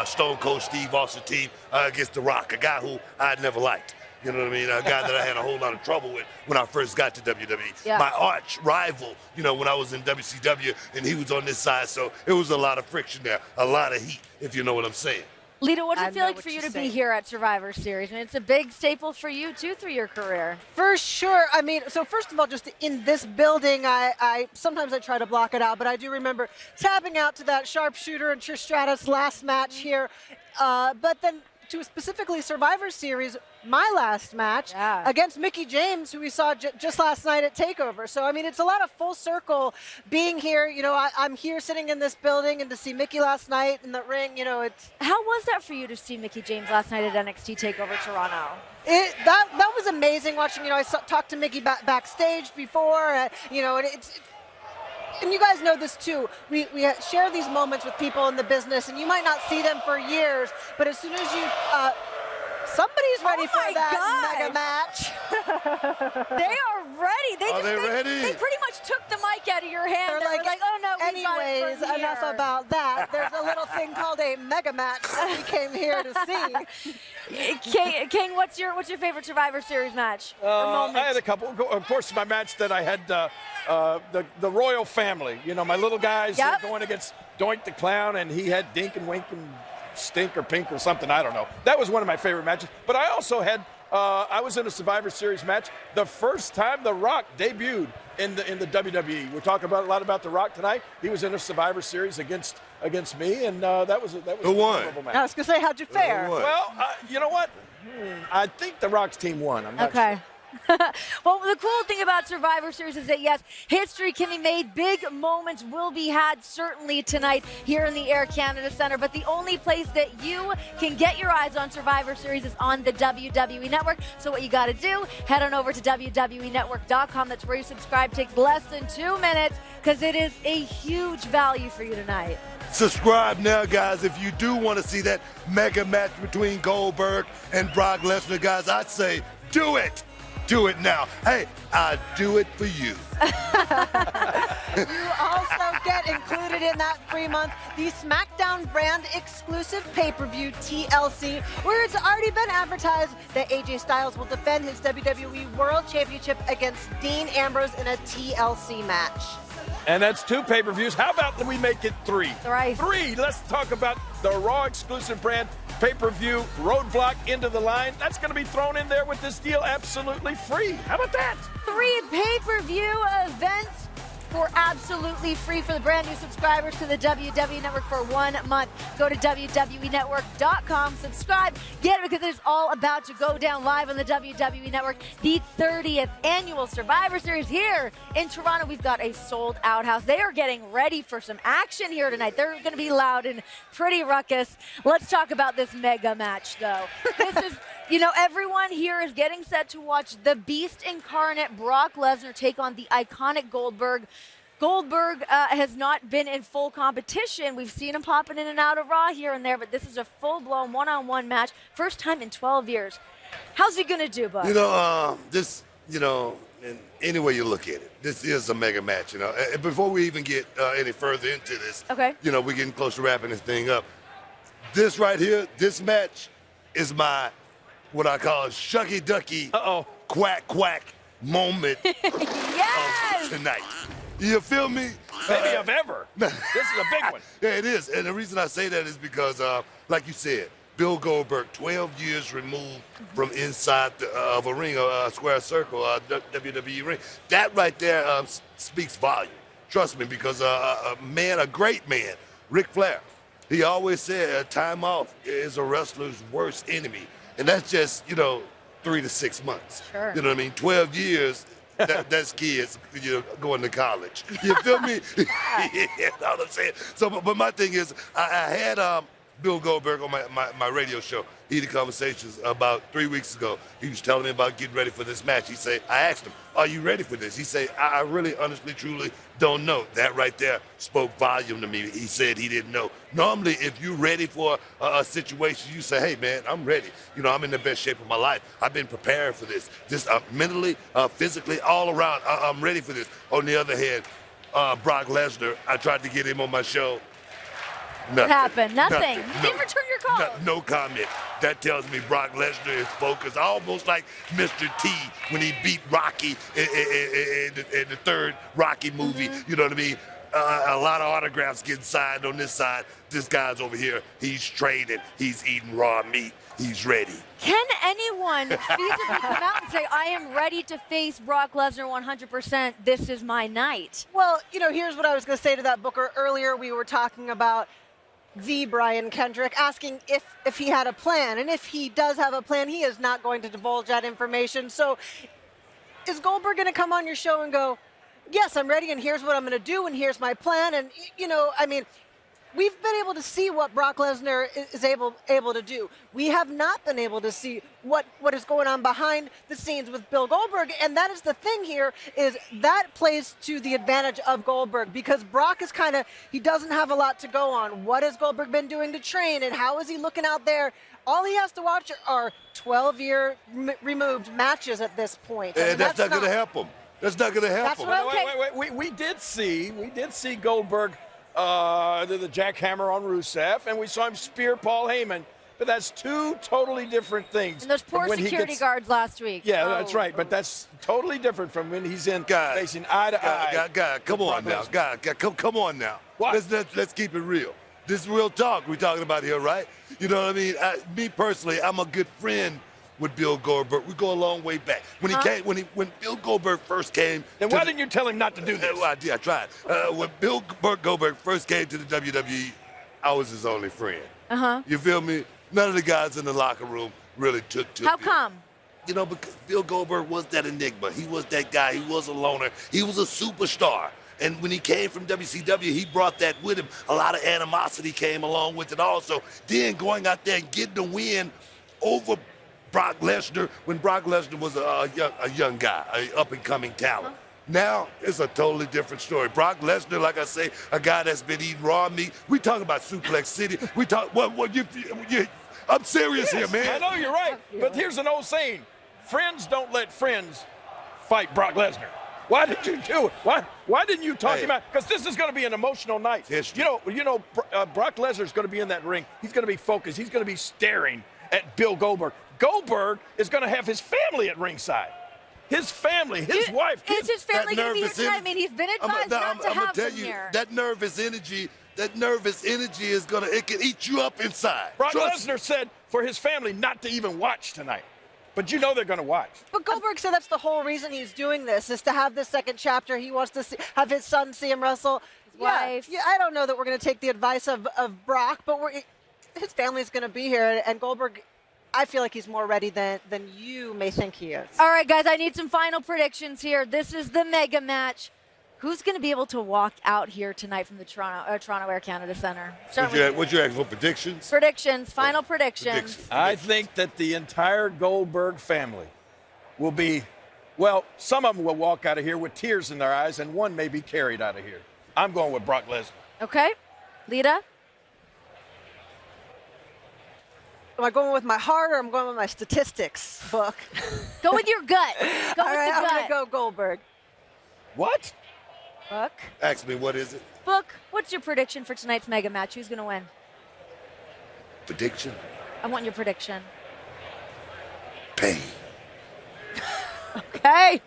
Stone Cold Steve Austin team against The Rock, a guy who I never liked. You know what I mean? A guy that I had a whole lot of trouble with when I first got to WWE. Yeah. My arch rival, you know, when I was in WCW, and he was on this side, so it was a lot of friction there, a lot of heat, if you know what I'm saying. Lita, what does I it feel know like what for you you're to be saying. here at Survivor Series? And it's a big staple for you, too, through your career. For sure. I mean, so first of all, just in this building, I sometimes I try to block it out, but I do remember tapping out to that sharpshooter and Trish Stratus last match here. But then to specifically Survivor Series, my last match against Mickie James, who we saw just last night at TakeOver. So, I mean, it's a lot of full circle being here. You know, I'm here sitting in this building, and to see Mickie last night in the ring, you know, it's... How was that for you to see Mickie James last night at NXT TakeOver Toronto? That was amazing watching. You know, I talked to Mickie backstage before. You know, and and you guys know this too. We share these moments with people in the business, and you might not see them for years, but as soon as you somebody's ready for that mega match. They are ready. Are they ready? They pretty much took the mic out of your hand. They're They're like, oh no, we got it anyways, from enough here." about that. There's a little thing called a mega match that we came here to see. King, what's your favorite Survivor Series match? Or I moment? had a couple. Of course, my match that I had the royal family. You know, my little guys going against Doink the Clown, and he had Dink and Wink and Stink or Pink or something. I don't know. That was one of my favorite matches. But I also had. I was in a Survivor Series match the first time The Rock debuted in the WWE. We're talking a lot about The Rock tonight. He was in a Survivor Series against me, and that was a memorable match. I was gonna say, how'd you fare? Well, you know what? I think The Rock's team won. I'm not sure. Well, the cool thing about Survivor Series is that, yes, history can be made. Big moments will be had certainly tonight here in the Air Canada Centre. But the only place that you can get your eyes on Survivor Series is on the WWE Network. So what you got to do, head on over to WWENetwork.com. That's where you subscribe. Takes less than 2 minutes because it is a huge value for you tonight. Subscribe now, guys, if you do want to see that mega match between Goldberg and Brock Lesnar, guys. I'd say do it. Do it now. Hey, I'd do it for you. You also get included in that free month the SmackDown brand exclusive pay-per-view TLC, where it's already been advertised that AJ Styles will defend his WWE World Championship against Dean Ambrose in a TLC match. And that's 2 pay-per-views. How about we make it 3? Thrice. 3. Let's talk about the Raw exclusive brand pay-per-view Roadblock Into the Line. That's going to be thrown in there with this deal absolutely free. How about that? 3 pay-per-view events for absolutely free for the brand new subscribers to the WWE Network for 1 month. Go to WWENetwork.com, subscribe, get it because it's all about to go down live on the WWE Network. The 30th annual Survivor Series here in Toronto. We've got a sold-out house. They are getting ready for some action here tonight. They're going to be loud and pretty ruckus. Let's talk about this mega match, though. This is... You know, everyone here is getting set to watch the Beast incarnate Brock Lesnar take on the iconic Goldberg. Goldberg has not been in full competition. We've seen him popping in and out of Raw here and there, but this is a full-blown one-on-one match. First time in 12 years. How's he going to do, Bud? You know, in any way you look at it, this is a mega match, you know. And before we even get any further into this, you know, we're getting close to wrapping this thing up. This right here, this match is my... what I call a shucky ducky quack quack moment of tonight. You feel me? Maybe of ever. This is a big one. Yeah, it is. And the reason I say that is because, like you said, Bill Goldberg, 12 years removed from inside of a ring, a square circle, a WWE ring. That right there speaks volume. Trust me, because a great man, Ric Flair, he always said time off is a wrestler's worst enemy. And that's just, 3 to 6 months. Sure. You know what I mean? 12 years, that's kids, going to college. You feel me? You know what I'm saying? So, but my thing is, I had Bill Goldberg on my radio show, Heated Conversations, about 3 weeks ago. He was telling me about getting ready for this match. I asked him, are you ready for this? He said, I really, honestly, truly don't know. That right there spoke volume to me. He said he didn't know. Normally, if you're ready for a situation, you say, hey, man, I'm ready. I'm in the best shape of my life. I've been preparing for this. Just mentally, physically, all around, I'm ready for this. On the other hand, Brock Lesnar. I tried to get him on my show. What happened? Nothing. Nothing. You didn't return your call. No comment. That tells me Brock Lesnar is focused, almost like Mr. T when he beat Rocky in the third Rocky movie. You know what I mean? A lot of autographs getting signed on this side. This guy's over here. He's training. He's eating raw meat. He's ready. Can anyone feasibly come out and say, I am ready to face Brock Lesnar 100%, this is my night? Well, you know, here's what I was going to say to that, Booker. Earlier we were talking about the Brian Kendrick, asking if he had a plan. And if he does have a plan, he is not going to divulge that information. So is Goldberg going to come on your show and go, yes, I'm ready, and here's what I'm going to do, and here's my plan? And, you know, I mean, we've been able to see what Brock Lesnar is able to do. We have not been able to see what is going on behind the scenes with Bill Goldberg, and that is the thing here, is that plays to the advantage of Goldberg, because Brock is kind of, he doesn't have a lot to go on. What has Goldberg been doing to train, and how is he looking out there? All he has to watch are 12-year removed matches at this point. And that's not going to help him. That's not going to help him. Wait. We did see Goldberg, the jackhammer on Rusev, and we saw him spear Paul Heyman. But that's two totally different things. And those poor security guards last week. Yeah, that's right. But that's totally different from when he's in facing eye to eye. God, come on now. God, come on now. What? Let's keep it real. This is real talk we're talking about here, right? You know what I mean? Me personally, I'm a good friend with Bill Goldberg. We go a long way back. When when Bill Goldberg first came, then why didn't you tell him not to do this? Well, I tried. When Bill Goldberg first came to the WWE, I was his only friend. You feel me? None of the guys in the locker room really took to How come? You know, because Bill Goldberg was that enigma. He was that guy. He was a loner. He was a superstar. And when he came from WCW, he brought that with him. A lot of animosity came along with it also. Then going out there and getting the win over Brock Lesnar when Brock Lesnar was a young guy, an up-and-coming talent. Now, it's a totally different story. Brock Lesnar, like I say, a guy that's been eating raw meat. We talk about Suplex City. We talk, I'm serious here, man. I know you're right, but here's an old saying. Friends don't let friends fight Brock Lesnar. Why did you do it? Why didn't you talk him out? Because this is going to be an emotional night. History. You know, Brock Lesnar's going to be in that ring. He's going to be focused. He's going to be staring at Bill Goldberg. Goldberg is going to have his family at ringside. His family, his wife. Is his family going to be here tonight? I mean, he's been advised not to have them here. That nervous energy is going to, it can eat you up inside. Brock Lesnar said for his family not to even watch tonight. But you know they're going to watch. But Goldberg said that's the whole reason he's doing this, is to have this second chapter. He wants to have his son see him wrestle. His wife. Yeah, I don't know that we're going to take the advice of Brock, but his family's going to be here, and Goldberg, I feel like he's more ready than you may think he is. All right, guys, I need some final predictions here. This is the mega match. Who's going to be able to walk out here tonight from the Toronto Air Canada Center? What'd you ask for, predictions? Predictions, final predictions. I think that the entire Goldberg family will be, well, some of them will walk out of here with tears in their eyes, and one may be carried out of here. I'm going with Brock Lesnar. Okay. Lita? Am I going with my heart or am I going with my statistics book? Go with your gut. Go with the gut. I'm going to go Goldberg. What? Book? Ask me, what is it? Book, what's your prediction for tonight's mega match? Who's going to win? Prediction? I want your prediction. Pain. Okay.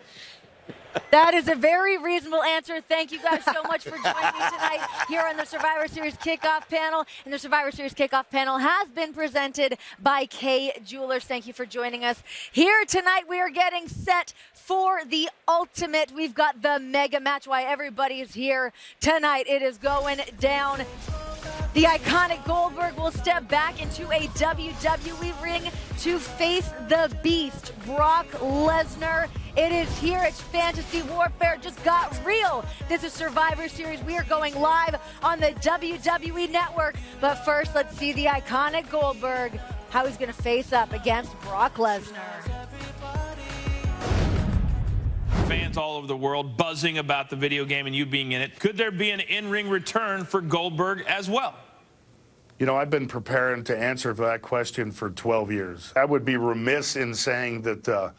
That is a very reasonable answer. Thank you guys so much for joining me tonight here on the Survivor Series Kickoff panel. And the Survivor Series Kickoff panel has been presented by Kay Jewelers. Thank you for joining us. Here tonight, we are getting set for the ultimate. We've got the mega match. Why everybody is here tonight. It is going down. The iconic Goldberg will step back into a WWE ring to face the Beast, Brock Lesnar. It is here. It's Fantasy Warfare. It just got real. This is Survivor Series. We are going live on the WWE Network. But first, let's see the iconic Goldberg, how he's going to face up against Brock Lesnar. Fans all over the world buzzing about the video game and you being in it. Could there be an in-ring return for Goldberg as well? You know, I've been preparing to answer that question for 12 years. I would be remiss in saying that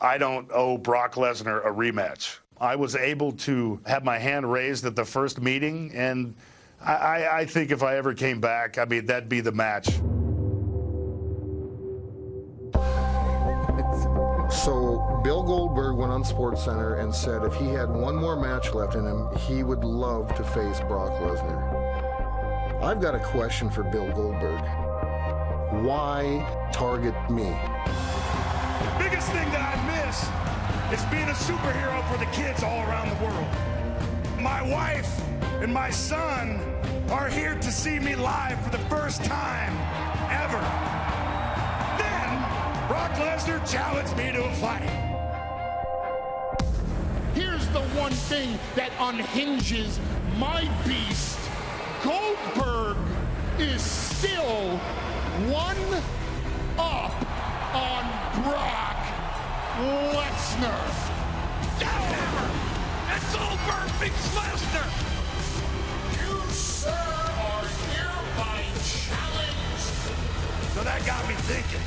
I don't owe Brock Lesnar a rematch. I was able to have my hand raised at the first meeting, and I think if I ever came back, I mean, that'd be the match. So Bill Goldberg went on SportsCenter and said if he had one more match left in him, he would love to face Brock Lesnar. I've got a question for Bill Goldberg. Why target me? Biggest thing that I miss is being a superhero for the kids all around the world. My wife and my son are here to see me live for the first time ever. Then Brock Lesnar challenged me to a fight. Here's the one thing that unhinges my beast. Goldberg is still one up on Brock Lesnar. Jackhammer! And Goldberg beats Lesnar! You, sir, are hereby challenged. So that got me thinking.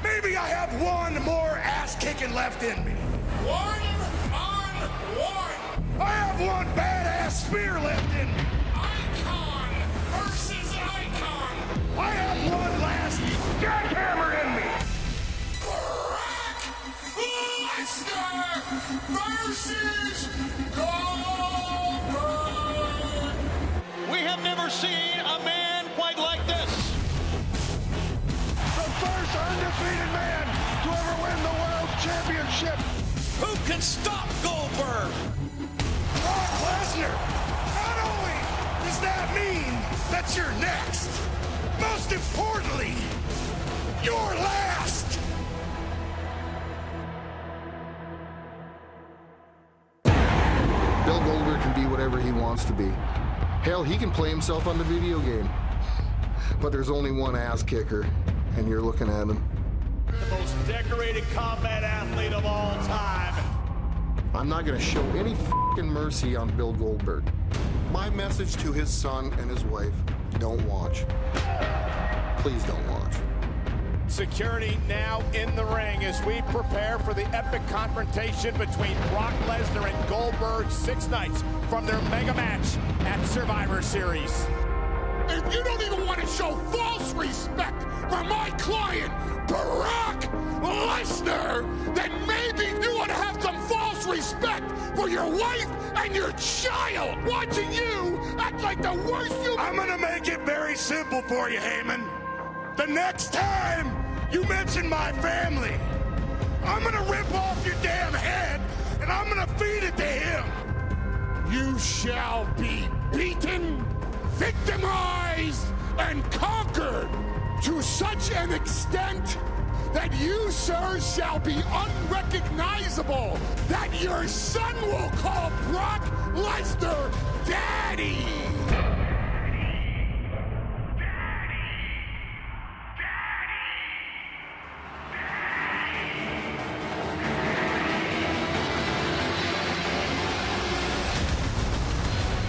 Maybe I have one more ass-kicking left in me. 1-on-1. I have one badass spear left in me. Icon versus icon. I have one last jackhammer in me. Brock Lesnar versus Goldberg. We have never seen a man quite like this. The first undefeated man to ever win the World Championship. Who can stop Goldberg? Brock Lesnar. Not only does that mean that you're next, most importantly, you're last. Bill Goldberg can be whatever he wants to be. Hell, he can play himself on the video game. But there's only one ass kicker, and you're looking at him. The most decorated combat athlete of all time. I'm not going to show any f***ing mercy on Bill Goldberg. My message to his son and his wife, don't watch. Please don't watch. Security now in the ring as we prepare for the epic confrontation between Brock Lesnar and Goldberg 6 nights from their mega match at Survivor Series. If you don't even want to show false respect for my client, Brock Lesnar, then maybe you want to have some false respect for your wife and your child. Watching you act like the worst you... I'm gonna make it very simple for you, Heyman. The next time you mention my family, I'm gonna rip off your damn head and I'm gonna feed it to him. You shall be beaten, victimized, and conquered to such an extent that you, sir, shall be unrecognizable, that your son will call Brock Lesnar Daddy.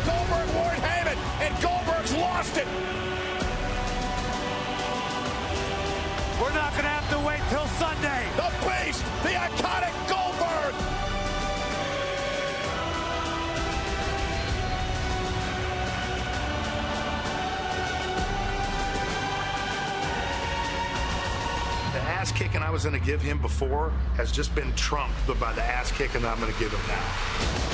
Goldberg warned Heyman, and Goldberg's lost it. We're not going to have to wait till Sunday. The Beast, the iconic Goldberg. The ass kicking I was going to give him before has just been trumped by the ass kicking I'm going to give him now.